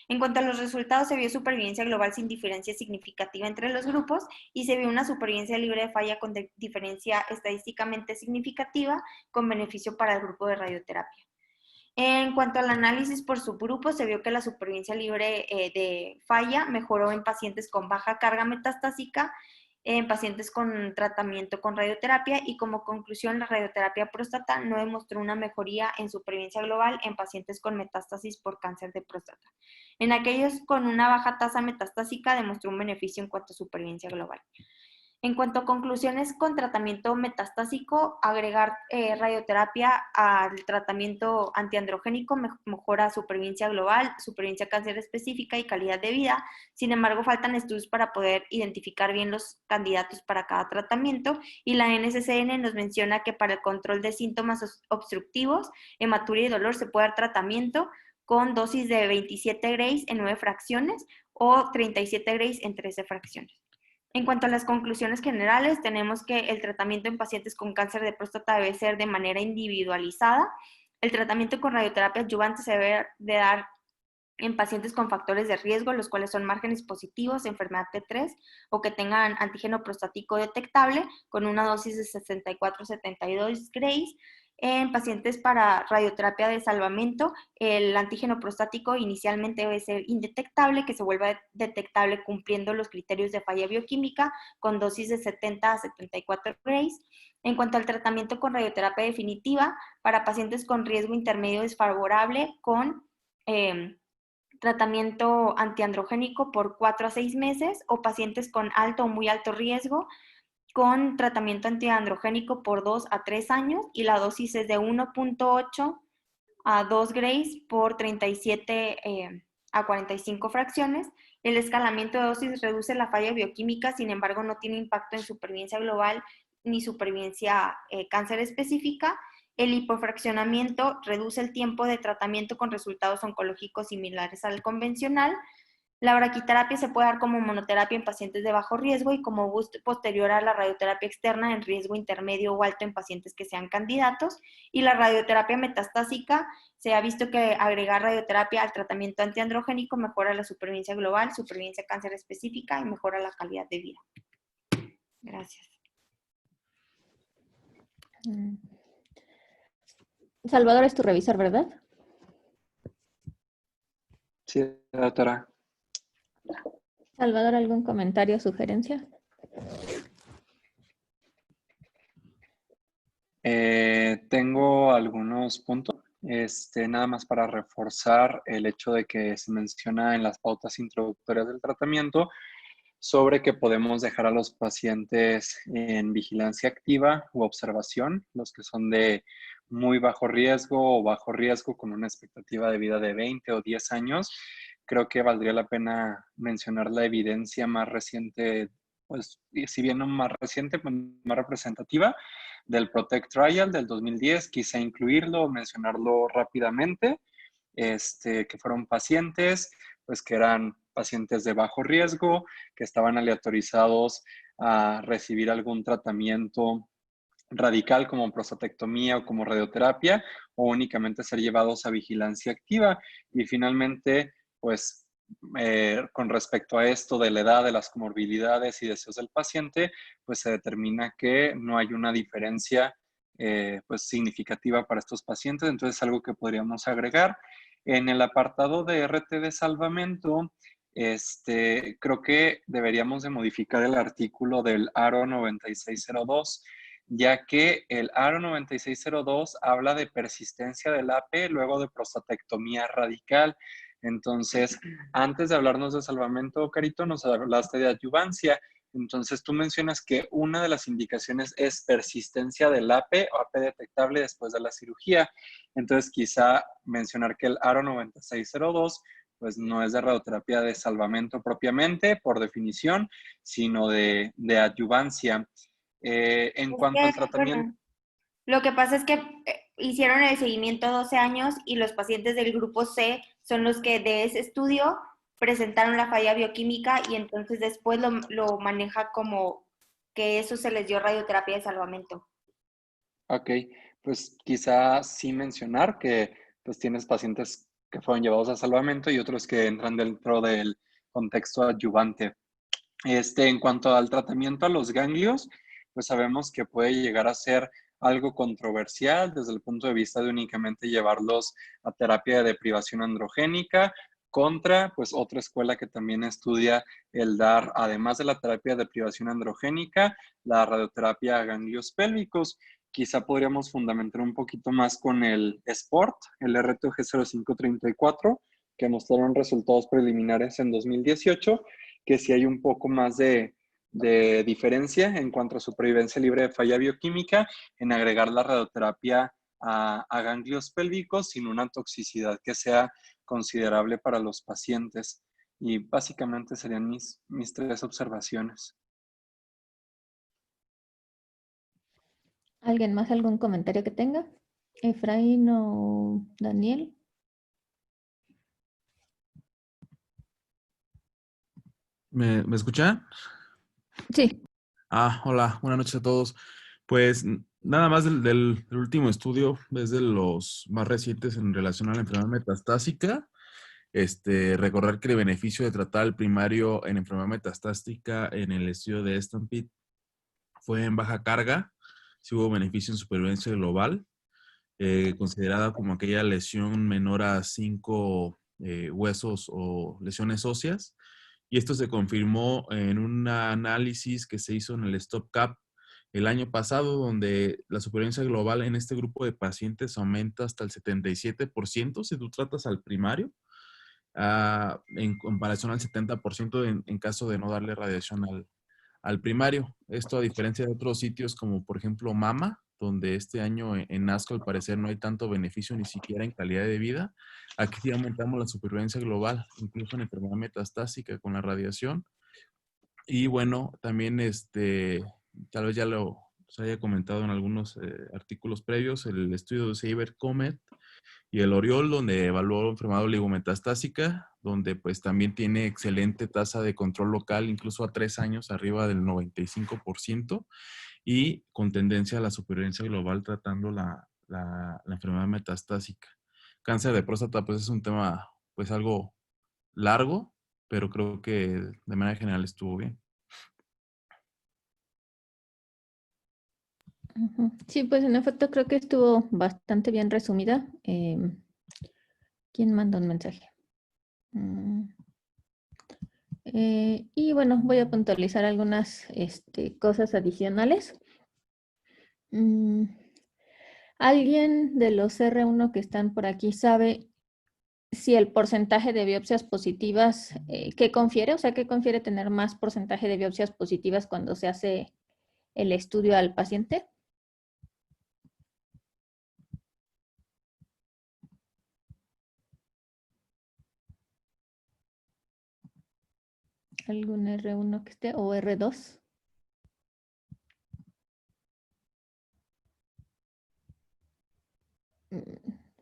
En cuanto a los resultados, se vio supervivencia global sin diferencia significativa entre los grupos y se vio una supervivencia libre de falla con diferencia estadísticamente significativa con beneficio para el grupo de radioterapia. En cuanto al análisis por subgrupo, se vio que la supervivencia libre de falla mejoró en pacientes con baja carga metastásica, en pacientes con tratamiento con radioterapia y como conclusión la radioterapia próstata no demostró una mejoría en supervivencia global en pacientes con metástasis por cáncer de próstata. En aquellos con una baja tasa metastásica demostró un beneficio en cuanto a supervivencia global. En cuanto a conclusiones con tratamiento metastásico, agregar radioterapia al tratamiento antiandrogénico mejora supervivencia global, supervivencia cáncer específica y calidad de vida. Sin embargo, faltan estudios para poder identificar bien los candidatos para cada tratamiento y la NCCN nos menciona que para el control de síntomas obstructivos, hematuria y dolor se puede dar tratamiento con dosis de 27 grays en 9 fracciones o 37 grays en 13 fracciones. En cuanto a las conclusiones generales, tenemos que el tratamiento en pacientes con cáncer de próstata debe ser de manera individualizada. El tratamiento con radioterapia adyuvante se debe de dar en pacientes con factores de riesgo, los cuales son márgenes positivos, enfermedad T3 o que tengan antígeno prostático detectable con una dosis de 64-72 grays. En pacientes para radioterapia de salvamento, el antígeno prostático inicialmente debe ser indetectable, que se vuelva detectable cumpliendo los criterios de falla bioquímica con dosis de 70 a 74 grays. En cuanto al tratamiento con radioterapia definitiva, para pacientes con riesgo intermedio desfavorable con tratamiento antiandrogénico por 4 a 6 meses, o pacientes con alto o muy alto riesgo con tratamiento antiandrogénico por 2 a 3 años, y la dosis es de 1.8 a 2 grays por 37 a 45 fracciones. El escalamiento de dosis reduce la falla bioquímica, sin embargo no tiene impacto en supervivencia global ni supervivencia cáncer específica. El hipofraccionamiento reduce el tiempo de tratamiento con resultados oncológicos similares al convencional. La braquiterapia se puede dar como monoterapia en pacientes de bajo riesgo y como boost posterior a la radioterapia externa en riesgo intermedio o alto en pacientes que sean candidatos. Y la radioterapia metastásica, se ha visto que agregar radioterapia al tratamiento antiandrogénico mejora la supervivencia global, supervivencia cáncer específica y mejora la calidad de vida. Gracias. Salvador es tu revisor, ¿verdad? Sí, doctora. Salvador, ¿algún comentario o sugerencia? Tengo algunos puntos, nada más para reforzar el hecho de que se menciona en las pautas introductorias del tratamiento sobre que podemos dejar a los pacientes en vigilancia activa u observación, los que son de muy bajo riesgo o bajo riesgo con una expectativa de vida de 20 o 10 años. Creo que valdría la pena mencionar la evidencia más reciente, pues si bien no más reciente, pues más representativa, del PROTECT Trial del 2010. Quise incluirlo, mencionarlo rápidamente, que fueron pacientes, pues que eran pacientes de bajo riesgo, que estaban aleatorizados a recibir algún tratamiento radical como prostatectomía o como radioterapia, o únicamente ser llevados a vigilancia activa. Y finalmente, pues con respecto a esto de la edad, de las comorbilidades y deseos del paciente, pues se determina que no hay una diferencia pues significativa para estos pacientes. Entonces es algo que podríamos agregar. En el apartado de RT de salvamento, creo que deberíamos de modificar el artículo del ARO 9602, ya que el ARO 9602 habla de persistencia del AP luego de prostatectomía radical. Entonces, antes de hablarnos de salvamento, Carito, nos hablaste de adyuvancia. Entonces, tú mencionas que una de las indicaciones es persistencia del AP o AP detectable después de la cirugía. Entonces, quizá mencionar que el ARO 9602 pues no es de radioterapia de salvamento propiamente, por definición, sino de adyuvancia. En cuanto al tratamiento... Bueno, lo que pasa es que hicieron el seguimiento 12 años y los pacientes del grupo C son los que de ese estudio presentaron la falla bioquímica, y entonces después lo maneja como que eso se les dio radioterapia de salvamento. Ok, pues quizá sí mencionar que pues tienes pacientes que fueron llevados a salvamento y otros que entran dentro del contexto adyuvante. En cuanto al tratamiento a los ganglios, pues sabemos que puede llegar a ser algo controversial desde el punto de vista de únicamente llevarlos a terapia de deprivación androgénica contra pues otra escuela que también estudia el dar, además de la terapia de deprivación androgénica, la radioterapia a ganglios pélvicos. Quizá podríamos fundamentar un poquito más con el SPORT, el RTG0534, que mostraron resultados preliminares en 2018, que sí hay un poco más de diferencia en cuanto a supervivencia libre de falla bioquímica en agregar la radioterapia a ganglios pélvicos sin una toxicidad que sea considerable para los pacientes. Y básicamente serían mis tres observaciones. ¿Alguien más algún comentario que tenga? ¿Efraín o Daniel? ¿Me escuchan? Sí. Hola, buenas noches a todos. Pues nada más del último estudio, es de los más recientes en relación a la enfermedad metastásica. Recordar que el beneficio de tratar el primario en enfermedad metastásica en el estudio de Stampede fue en baja carga. Sí hubo beneficio en supervivencia global, considerada como aquella lesión menor a 5 huesos o lesiones óseas. Y esto se confirmó en un análisis que se hizo en el STOP-CAP el año pasado, donde la supervivencia global en este grupo de pacientes aumenta hasta el 77% si tú tratas al primario. en comparación al 70% en caso de no darle radiación al primario. Esto a diferencia de otros sitios como por ejemplo Mama, donde este año en NASCO al parecer no hay tanto beneficio ni siquiera en calidad de vida. Aquí sí aumentamos la supervivencia global, incluso en enfermedad metastásica con la radiación. Y bueno, también tal vez ya se haya comentado en algunos artículos previos, el estudio de Saber Comet y el Oriol, donde evaluó enfermedad oligometastásica, donde pues también tiene excelente tasa de control local, incluso a 3 años, arriba del 95%, y con tendencia a la supervivencia global tratando la enfermedad metastásica. Cáncer de próstata pues es un tema pues algo largo, pero creo que de manera general estuvo bien. Sí, pues en efecto creo que estuvo bastante bien resumida. ¿Quién mandó un mensaje? Y bueno, voy a puntualizar algunas cosas adicionales. ¿Alguien de los R1 que están por aquí sabe si el porcentaje de biopsias positivas, qué confiere? O sea, ¿qué confiere tener más porcentaje de biopsias positivas cuando se hace el estudio al paciente? ¿Algún R1 que esté o R2?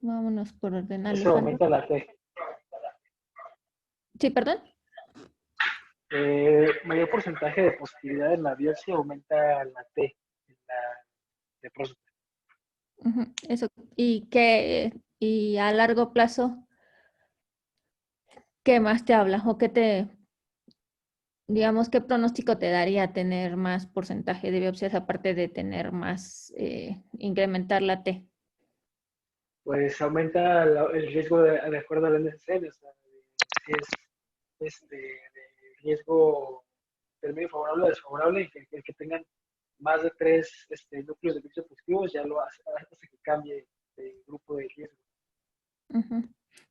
Vámonos por orden. Eso Alejandro. aumenta la T. Sí, perdón. Mayor porcentaje de positividad en la biopsia aumenta la T, de próstata. Eso. Y a largo plazo, ¿qué más te habla? ¿O digamos, qué pronóstico te daría tener más porcentaje de biopsias aparte de tener más, incrementar la T? Pues aumenta el riesgo de acuerdo al NSL, o sea, si es de riesgo del medio favorable o desfavorable, el que tengan más de 3 núcleos de biopsia positivos ya lo hace que cambie de grupo de riesgo.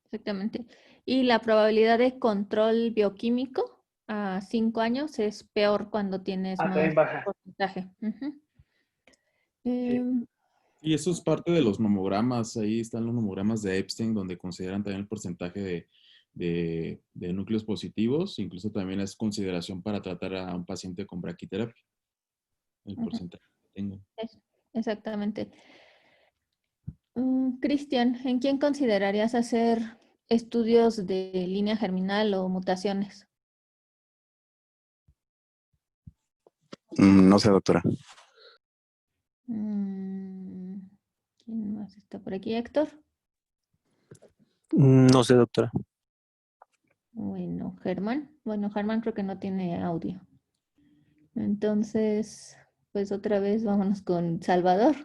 Exactamente. Y la probabilidad de control bioquímico a 5 años es peor cuando tienes más También baja. porcentaje. Sí. Y eso es parte de los nomogramas. Ahí están los nomogramas de Epstein, donde consideran también el porcentaje de núcleos positivos. Incluso también es consideración para tratar a un paciente con braquiterapia. El porcentaje que tengan. Exactamente. Cristian, ¿en quién considerarías hacer estudios de línea germinal o mutaciones? No sé, doctora. ¿Quién más está por aquí? ¿Héctor? No sé, doctora. Bueno, Germán. Bueno, Germán creo que no tiene audio. Entonces, pues otra vez vámonos con Salvador.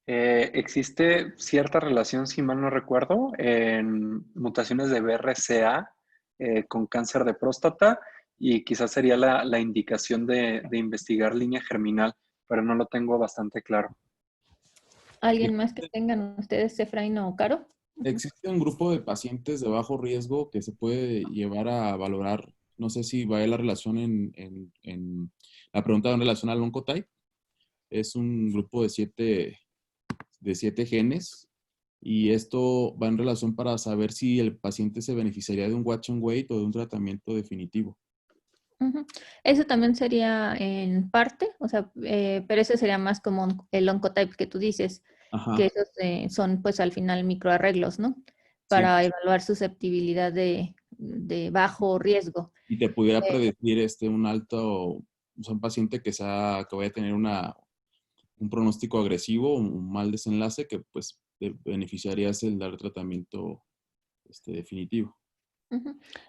Existe cierta relación, si mal no recuerdo, en mutaciones de BRCA con cáncer de próstata y quizás sería la indicación de investigar línea germinal, pero no lo tengo bastante claro. ¿Alguien más que tengan ustedes, Efraín o Caro? Existe un grupo de pacientes de bajo riesgo que se puede llevar a valorar, no sé si va a la relación en la pregunta en relación al oncotype. Es un grupo de 7 genes y esto va en relación para saber si el paciente se beneficiaría de un watch and wait o de un tratamiento definitivo. Eso también sería en parte, o sea, pero eso sería más como el oncotype que tú dices, Ajá. que esos son pues al final microarreglos, ¿no? Para evaluar susceptibilidad de bajo riesgo. Y te pudiera predecir un alto, o sea, un paciente que vaya a tener un pronóstico agresivo, un mal desenlace que pues te beneficiarías el dar tratamiento definitivo.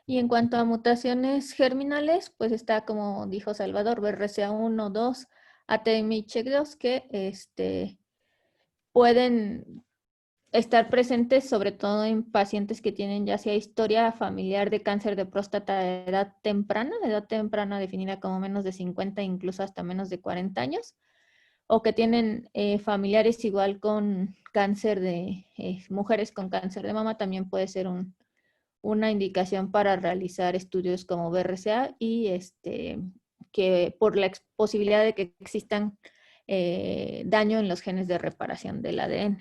Y en cuanto a mutaciones germinales, pues está, como dijo Salvador, BRCA1, 2, ATMH2, que pueden estar presentes sobre todo en pacientes que tienen ya sea historia familiar de cáncer de próstata de edad temprana definida como menos de 50, incluso hasta menos de 40 años, o que tienen familiares igual con cáncer mujeres con cáncer de mama, también puede ser una indicación para realizar estudios como BRCA y que por la posibilidad de que existan daño en los genes de reparación del ADN.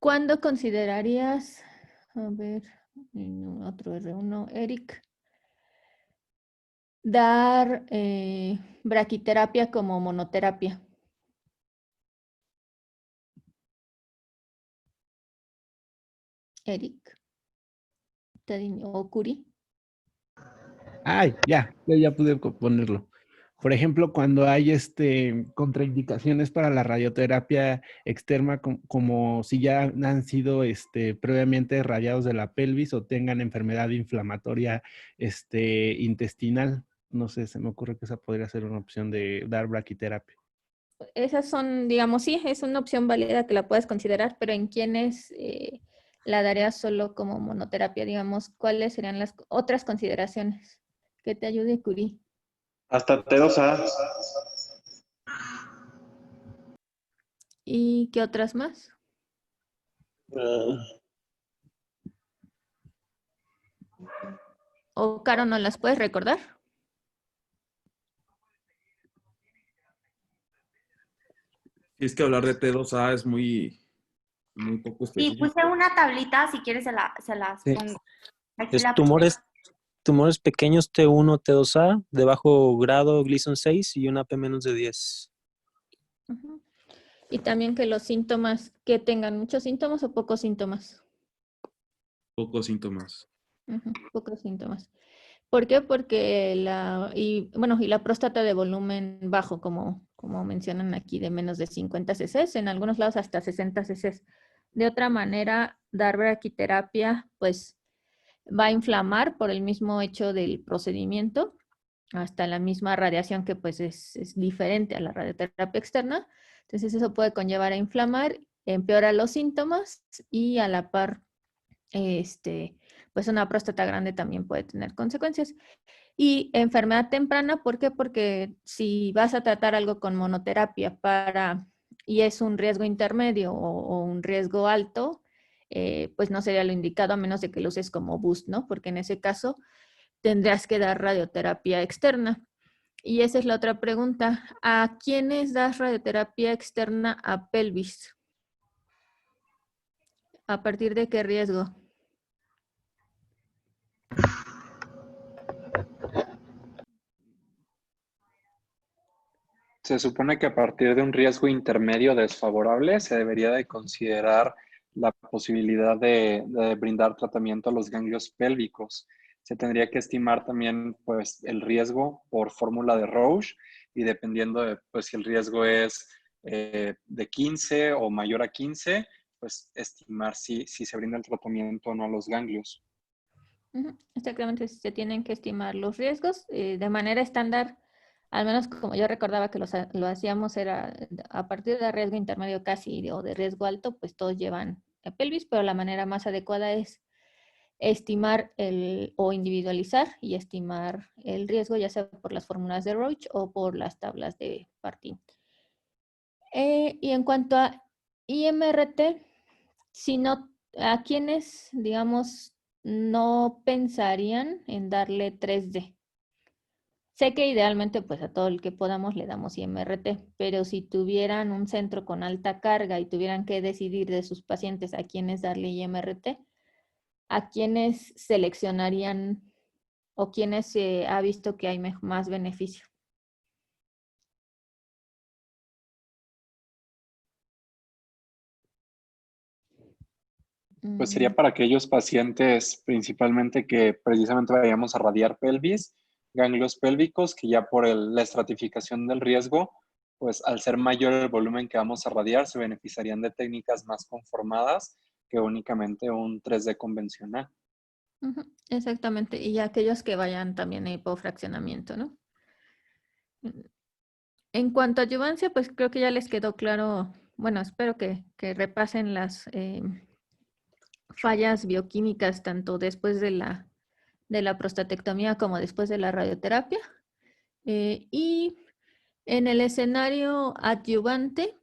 ¿Cuándo considerarías, a ver, otro R1, Eric, dar braquiterapia como monoterapia? Eric, o Curi. Ay, ya pude ponerlo. Por ejemplo, cuando hay contraindicaciones para la radioterapia externa, como si ya han sido previamente radiados de la pelvis o tengan enfermedad inflamatoria intestinal. No sé, se me ocurre que esa podría ser una opción de dar braquiterapia. Esas son, digamos, sí, es una opción válida que la puedes considerar, pero ¿en quiénes la darías solo como monoterapia? Digamos, ¿cuáles serían las otras consideraciones que te ayude, Curi? Hasta T2A. ¿Y qué otras más? ¿O Caro, no las puedes recordar? Y es que hablar de T2A es muy poco Sí, específico. puse una tablita, si quieres se las Sí. pongo. Aquí Es la tumores pequeños T1, T2A, de bajo grado Gleason 6 y una P menos de 10. Uh-huh. Y también que los síntomas, que tengan muchos síntomas o pocos síntomas. Pocos síntomas. Pocos síntomas. ¿Por qué? Porque y la próstata de volumen bajo, como mencionan aquí, de menos de 50 cc, en algunos lados hasta 60 cc. De otra manera, dar braquiterapia, pues va a inflamar por el mismo hecho del procedimiento, hasta la misma radiación que pues es diferente a la radioterapia externa. Entonces eso puede conllevar a inflamar, empeora los síntomas y a la par, pues una próstata grande también puede tener consecuencias. Y enfermedad temprana, ¿por qué? Porque si vas a tratar algo con monoterapia y es un riesgo intermedio o un riesgo alto, pues no sería lo indicado a menos de que lo uses como boost, ¿no? Porque en ese caso tendrías que dar radioterapia externa. Y esa es la otra pregunta. ¿A quiénes das radioterapia externa a pelvis? ¿A partir de qué riesgo? Se supone que a partir de un riesgo intermedio desfavorable se debería de considerar la posibilidad de brindar tratamiento a los ganglios pélvicos. Se tendría que estimar también pues, el riesgo por fórmula de Roche y dependiendo de pues, si el riesgo es de 15 o mayor a 15, pues estimar si se brinda el tratamiento o no a los ganglios. Exactamente, se tienen que estimar los riesgos de manera estándar. Al menos como yo recordaba que lo hacíamos, era a partir de riesgo intermedio casi o de riesgo alto, pues todos llevan a pelvis, pero la manera más adecuada es estimar o individualizar y estimar el riesgo, ya sea por las fórmulas de Roche o por las tablas de Partin. Y en cuanto a IMRT, ¿a quienes, digamos, no pensarían en darle 3D? Sé que idealmente pues a todo el que podamos le damos IMRT, pero si tuvieran un centro con alta carga y tuvieran que decidir de sus pacientes a quiénes darle IMRT, ¿a quiénes seleccionarían o quiénes se ha visto que hay más beneficio? Pues sería para aquellos pacientes principalmente que precisamente vayamos a radiar pelvis, ganglios pélvicos, que ya por la estratificación del riesgo, pues al ser mayor el volumen que vamos a radiar, se beneficiarían de técnicas más conformadas que únicamente un 3D convencional. Exactamente, y aquellos que vayan también a hipofraccionamiento, ¿no? En cuanto a adyuvancia, pues creo que ya les quedó claro, bueno, espero que repasen las fallas bioquímicas tanto después de la prostatectomía como después de la radioterapia. Y en el escenario adyuvante,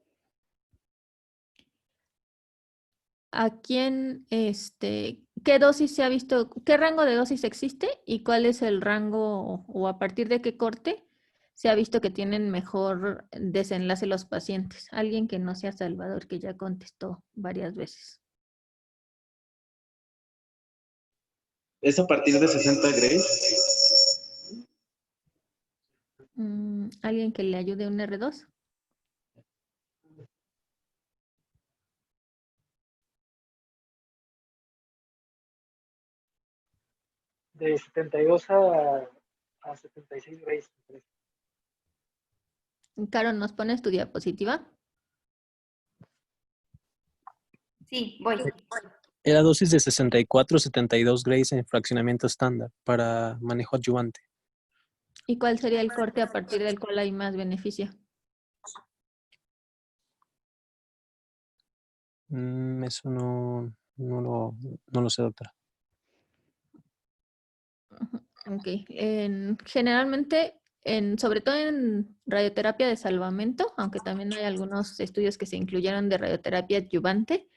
a quién, qué dosis se ha visto, qué rango de dosis existe y cuál es el rango o a partir de qué corte se ha visto que tienen mejor desenlace los pacientes. Alguien que no sea Salvador, que ya contestó varias veces. ¿Es a partir de 60 Grace? ¿Alguien que le ayude un R2? De 72 a 76 Grace. Caro, ¿nos pones tu diapositiva? Sí, voy. Era dosis de 64-72 Grace en fraccionamiento estándar para manejo adyuvante. ¿Y cuál sería el corte a partir del cual hay más beneficio? Eso no lo sé, doctora. Ok. Generalmente, sobre todo en radioterapia de salvamento, aunque también hay algunos estudios que se incluyeron de radioterapia adyuvante,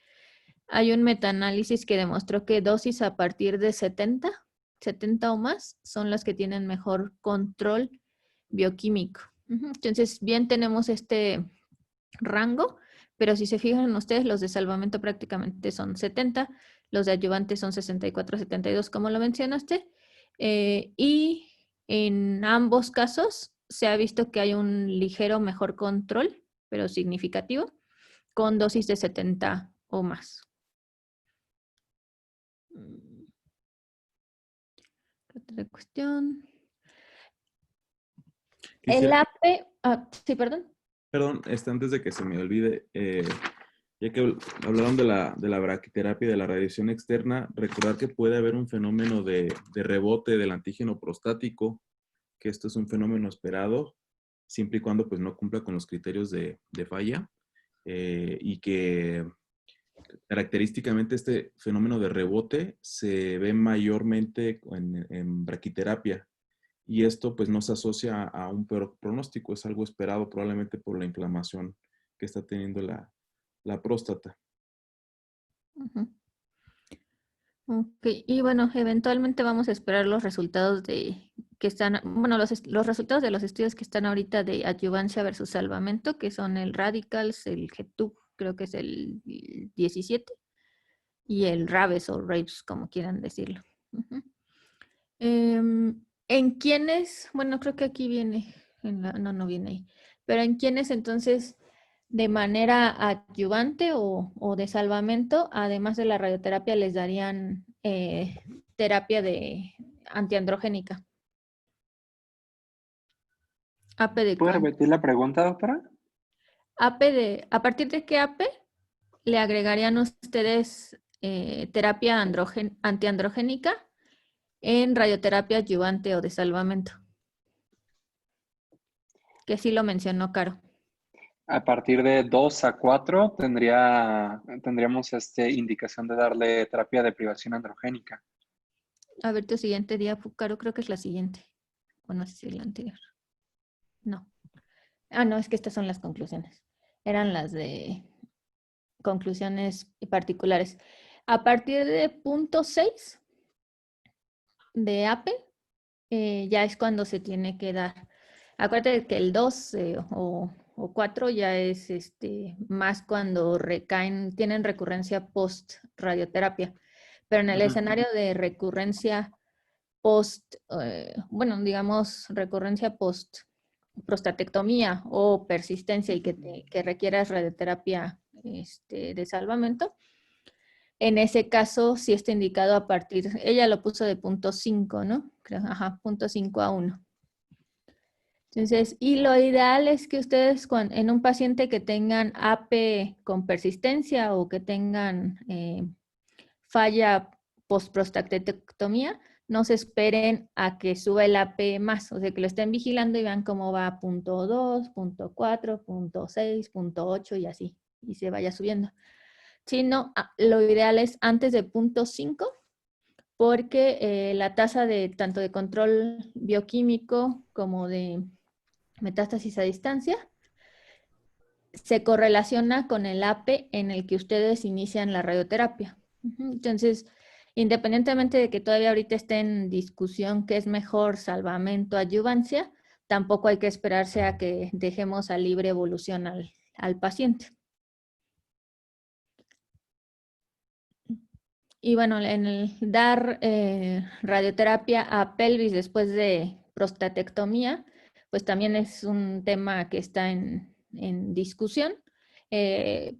hay un metaanálisis que demostró que dosis a partir de 70 o más son las que tienen mejor control bioquímico. Entonces, bien tenemos este rango, pero si se fijan ustedes, los de salvamento prácticamente son 70, los de adyuvante son 64, 72, como lo mencionaste, y en ambos casos se ha visto que hay un ligero mejor control, pero significativo, con dosis de 70 o más. Otra cuestión. El Quisiera, AP, sí, perdón. perdón, antes de que se me olvide, ya que hablaron de la braquiterapia y de la radiación externa, recordar que puede haber un fenómeno de rebote del antígeno prostático, que esto es un fenómeno esperado, siempre y cuando pues, no cumpla con los criterios de falla, y que característicamente este fenómeno de rebote se ve mayormente en braquiterapia. Y esto pues no se asocia a un peor pronóstico, es algo esperado probablemente por la inflamación que está teniendo la próstata. Ujú. Ok, y bueno, eventualmente vamos a esperar los resultados que están, bueno, los resultados de los estudios que están ahorita de adyuvancia versus salvamento, que son el Radicals, el GETUC, creo que es el 17, y el RAVES o RAVES, como quieran decirlo. Ujú. ¿En quiénes? Bueno, creo que aquí viene, no viene ahí, pero ¿en quiénes entonces de manera adyuvante o de salvamento, además de la radioterapia, les darían terapia de antiandrogénica? AP de ¿Puede cuánto? repetir la pregunta, doctora? ¿A partir de qué AP le agregarían ustedes terapia antiandrogénica en radioterapia adyuvante o de salvamento? Que sí lo mencionó Caro. A partir de 2 a 4 tendríamos indicación de darle terapia de privación androgénica. A ver tu siguiente día, Caro, creo que es la siguiente. O no sé si es la anterior. No. No, es que estas son las conclusiones. Eran las de conclusiones particulares. A partir de punto 6 de APE, ya es cuando se tiene que dar. Acuérdate que el 2 o 4 ya es más cuando tienen recurrencia post radioterapia. Pero en el escenario de recurrencia post, bueno, digamos recurrencia post prostatectomía o persistencia y que requieras radioterapia de salvamento, en ese caso sí está indicado a partir, ella lo puso de punto 5, ¿no? Creo, punto 5 a 1. Entonces, y lo ideal es que ustedes en un paciente que tengan AP con persistencia o que tengan falla post-prostatectomía, no se esperen a que suba el AP más, o sea, que lo estén vigilando y vean cómo va punto 2, punto 4, punto 6, punto 8 y así, y se vaya subiendo. Si no, lo ideal es antes de punto 5, porque la tasa de tanto de control bioquímico como de metástasis a distancia se correlaciona con el APE en el que ustedes inician la radioterapia. Entonces, independientemente de que todavía ahorita esté en discusión qué es mejor, salvamento, adyuvancia, tampoco hay que esperarse a que dejemos a libre evolución al paciente. Y bueno, en el dar radioterapia a pelvis después de prostatectomía, pues también es un tema que está en discusión.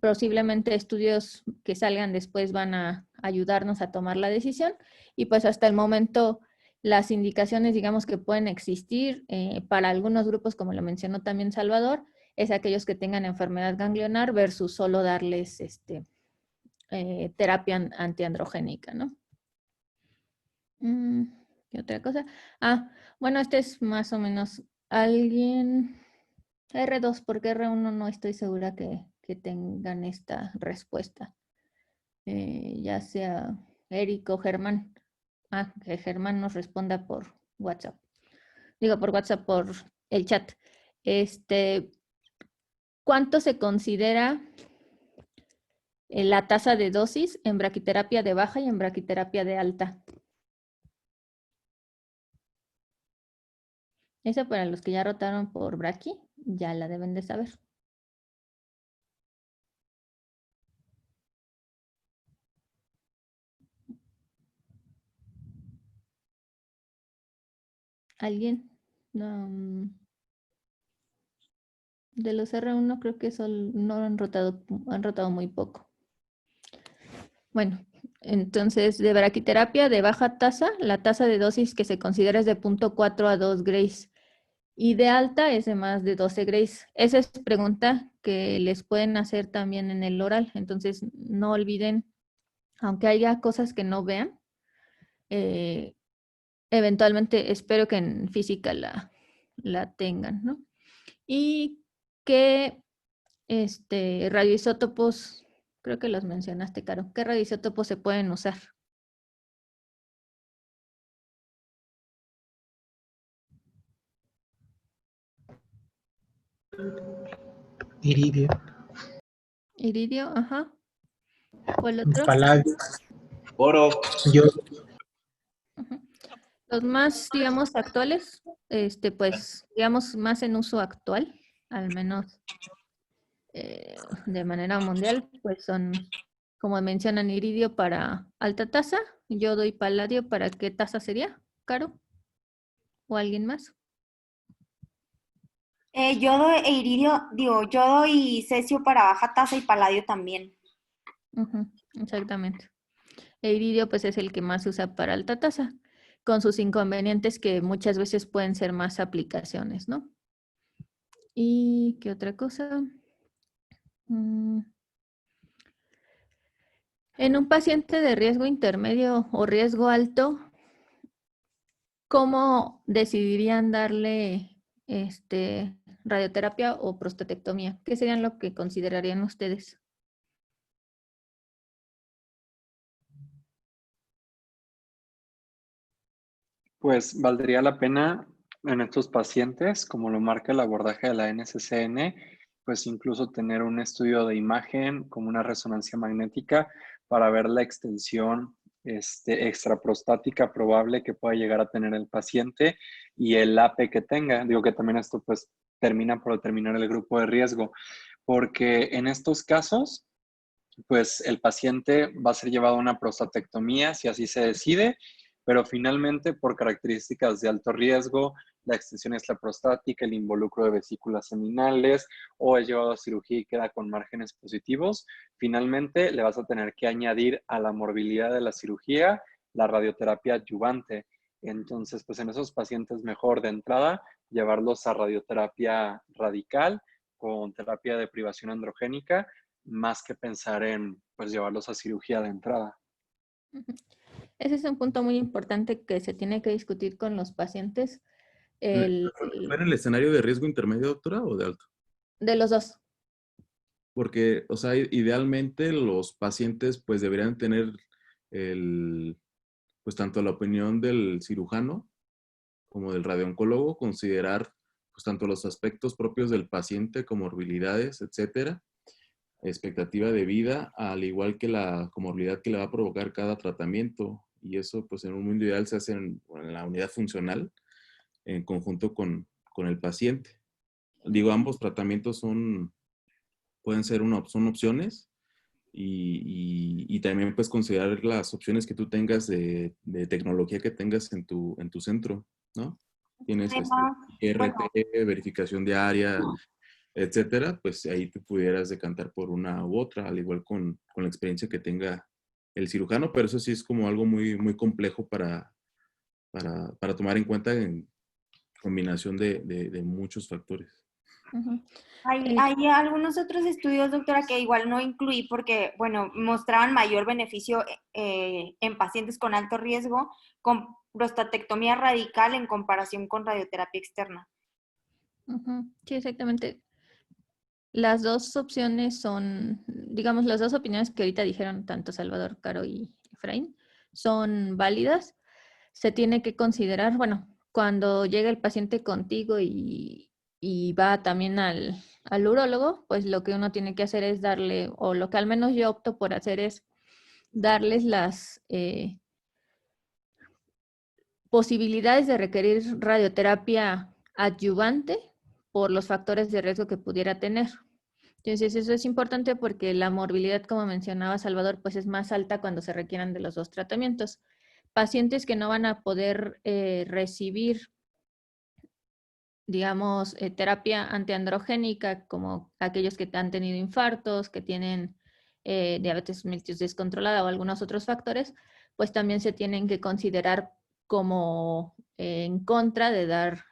Posiblemente estudios que salgan después van a ayudarnos a tomar la decisión. Y pues hasta el momento las indicaciones, digamos, que pueden existir para algunos grupos, como lo mencionó también Salvador, es aquellos que tengan enfermedad ganglionar versus solo darles terapia antiandrogénica, ¿no? ¿Qué otra cosa? Bueno, este es más o menos alguien... R2, porque R1 no estoy segura que tengan esta respuesta. Ya sea Eric o Germán. Que Germán nos responda por WhatsApp. Digo, por WhatsApp, por el chat. ¿Cuánto se considera la tasa de dosis en braquiterapia de baja y en braquiterapia de alta? Eso para los que ya rotaron por braqui, ya la deben de saber. ¿Alguien? No, de los R1 creo que no han rotado muy poco. Bueno, entonces de braquiterapia de baja tasa, la tasa de dosis que se considera es de 0.4 a 2 grays. Y de alta es de más de 12 grays. Esa es pregunta que les pueden hacer también en el oral. Entonces no olviden, aunque haya cosas que no vean, eventualmente espero que en física la tengan, ¿no? Y que radioisótopos, creo que los mencionaste, Caro. ¿Qué radioisótopos se pueden usar? Iridio. Iridio, ajá. ¿Cuál otro? Paladio. Oro. Yo. Ujú. Los más, digamos, actuales, pues, digamos, más en uso actual, al menos de manera mundial, pues son, como mencionan, iridio para alta tasa, yodo y paladio, ¿para qué tasa sería? ¿Caro? ¿O alguien más? Yodo e iridio, yodo y cesio para baja tasa y paladio también. Exactamente. El iridio pues es el que más se usa para alta tasa, con sus inconvenientes que muchas veces pueden ser más aplicaciones, ¿no? ¿Y qué otra cosa? En un paciente de riesgo intermedio o riesgo alto, ¿cómo decidirían darle radioterapia o prostatectomía? ¿Qué serían lo que considerarían ustedes? Pues valdría la pena en estos pacientes, como lo marca el abordaje de la NCCN, pues incluso tener un estudio de imagen como una resonancia magnética para ver la extensión extraprostática probable que pueda llegar a tener el paciente y el APE que tenga. Digo que también esto pues termina por determinar el grupo de riesgo, porque en estos casos pues el paciente va a ser llevado a una prostatectomía si así se decide, pero finalmente por características de alto riesgo, la extensión extraprostática, el involucro de vesículas seminales o es llevado a cirugía y queda con márgenes positivos, finalmente le vas a tener que añadir a la morbilidad de la cirugía la radioterapia adyuvante. Entonces, pues en esos pacientes mejor de entrada llevarlos a radioterapia radical con terapia de privación androgénica más que pensar en pues llevarlos a cirugía de entrada. Ese es un punto muy importante que se tiene que discutir con los pacientes. ¿Fue en el escenario de riesgo intermedio, doctora, o de alto? De los dos. Porque, o sea, idealmente los pacientes pues deberían tener pues tanto la opinión del cirujano como del radiooncólogo, considerar pues tanto los aspectos propios del paciente, comorbilidades, etcétera, expectativa de vida, al igual que la comorbilidad que le va a provocar cada tratamiento. Y eso, pues en un mundo ideal se hace en la unidad funcional, en conjunto con el paciente. Digo, ambos tratamientos pueden ser son opciones y también puedes considerar las opciones que tú tengas de tecnología que tengas en tu centro, ¿no? Tienes Además, bueno, RT, verificación diaria, etcétera, pues ahí te pudieras decantar por una u otra, al igual con la experiencia que tenga el cirujano, pero eso sí es como algo muy, muy complejo para tomar en cuenta en combinación de muchos factores. Ujú. hay algunos otros estudios, doctora, que igual no incluí porque, bueno, mostraban mayor beneficio en pacientes con alto riesgo con prostatectomía radical en comparación con radioterapia externa. Ujú. Sí, exactamente. Las dos opciones son, digamos, las dos opiniones que ahorita dijeron tanto Salvador, Caro y Efraín son válidas. Se tiene que considerar, bueno, cuando llega el paciente contigo y va también al urólogo, pues lo que uno tiene que hacer es darle, o lo que al menos yo opto por hacer es darles las posibilidades de requerir radioterapia adyuvante por los factores de riesgo que pudiera tener. Entonces, eso es importante porque la morbilidad, como mencionaba Salvador, pues es más alta cuando se requieran de los dos tratamientos. Pacientes que no van a poder recibir, digamos, terapia antiandrogénica, como aquellos que han tenido infartos, que tienen diabetes mellitus descontrolada o algunos otros factores, pues también se tienen que considerar como en contra de dar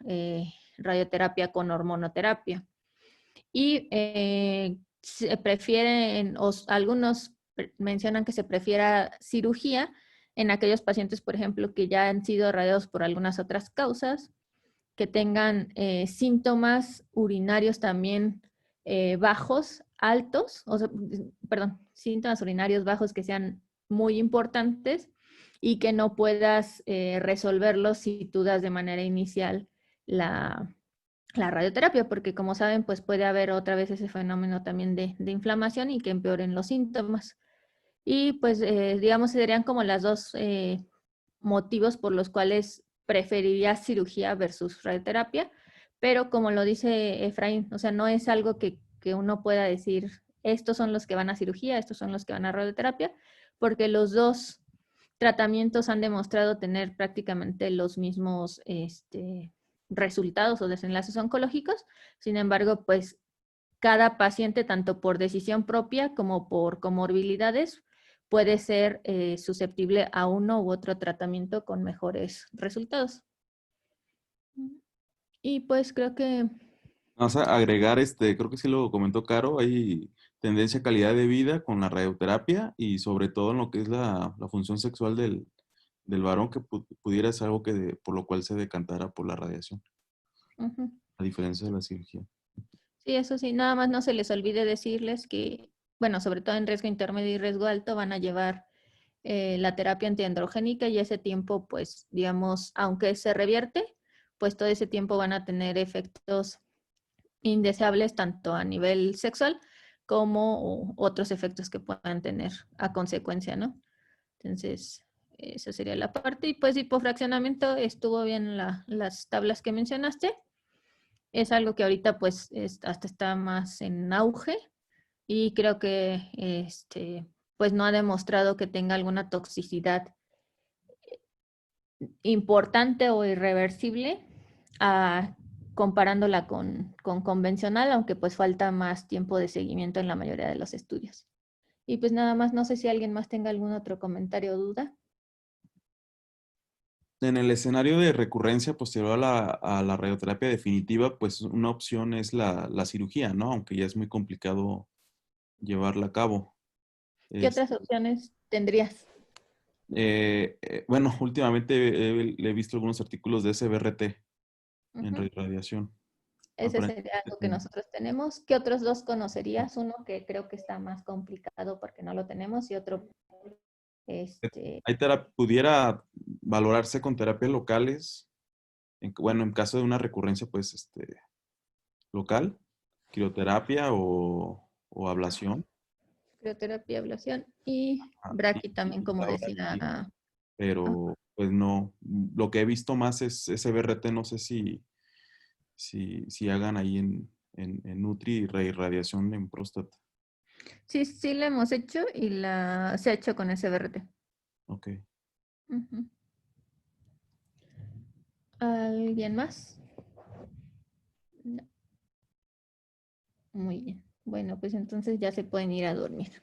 radioterapia con hormonoterapia. Y se prefieren, algunos mencionan que se prefiera cirugía en aquellos pacientes, por ejemplo, que ya han sido radiados por algunas otras causas, que tengan síntomas urinarios también bajos, altos, o sea, perdón, síntomas urinarios bajos que sean muy importantes y que no puedas resolverlos si tú das de manera inicial la radioterapia, porque como saben, pues puede haber otra vez ese fenómeno también de inflamación y que empeoren los síntomas. Y pues, digamos, serían como las dos motivos por los cuales preferiría cirugía versus radioterapia, pero como lo dice Efraín, o sea, no es algo que uno pueda decir, estos son los que van a cirugía, estos son los que van a radioterapia, porque los dos tratamientos han demostrado tener prácticamente los mismos resultados o desenlaces oncológicos. Sin embargo, pues cada paciente, tanto por decisión propia como por comorbilidades, puede ser susceptible a uno u otro tratamiento con mejores resultados. Y pues creo que... Vamos a agregar, creo que sí lo comentó Caro, hay tendencia a calidad de vida con la radioterapia y sobre todo en lo que es la función sexual del varón que pudiera ser algo por lo cual se decantara por la radiación, Ujú. a diferencia de la cirugía. Sí, eso sí, nada más no se les olvide decirles que, bueno, sobre todo en riesgo intermedio y riesgo alto, van a llevar la terapia antiandrogénica y ese tiempo, pues, digamos, aunque se revierte, pues todo ese tiempo van a tener efectos indeseables tanto a nivel sexual como otros efectos que puedan tener a consecuencia, ¿no? Entonces, esa sería la parte. Y pues hipofraccionamiento, estuvo bien las tablas que mencionaste. Es algo que ahorita pues hasta está más en auge y creo que pues no ha demostrado que tenga alguna toxicidad importante o irreversible comparándola con convencional, aunque pues falta más tiempo de seguimiento en la mayoría de los estudios. Y pues nada más, no sé si alguien más tenga algún otro comentario o duda. En el escenario de recurrencia posterior a la radioterapia definitiva, pues una opción es la cirugía, ¿no? Aunque ya es muy complicado llevarla a cabo. ¿Qué otras opciones tendrías? Bueno, últimamente he visto algunos artículos de SBRT en radiación. Ese sería algo que nosotros tenemos. ¿Qué otros dos conocerías? Uno que creo que está más complicado porque no lo tenemos y otro... Pudiera valorarse con terapias locales. Bueno, en caso de una recurrencia, pues local, crioterapia o ablación. Crioterapia, ablación y Ah, braqui también, como ahora decía. sí, pero pues no, lo que he visto más es SBRT, no sé si hagan ahí en Nutri radiación en próstata. Sí, sí la hemos hecho y se ha hecho con SBRT. Ok. Ujú. ¿Alguien más? No. Muy bien. Bueno, pues entonces ya se pueden ir a dormir.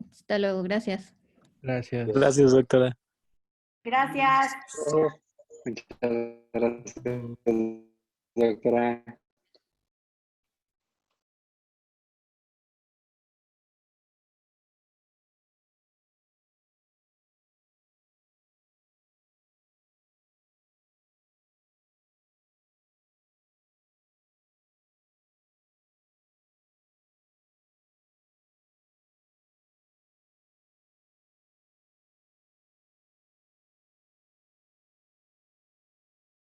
Hasta luego, gracias. Gracias. Gracias, doctora. Gracias. Muchas gracias, doctora.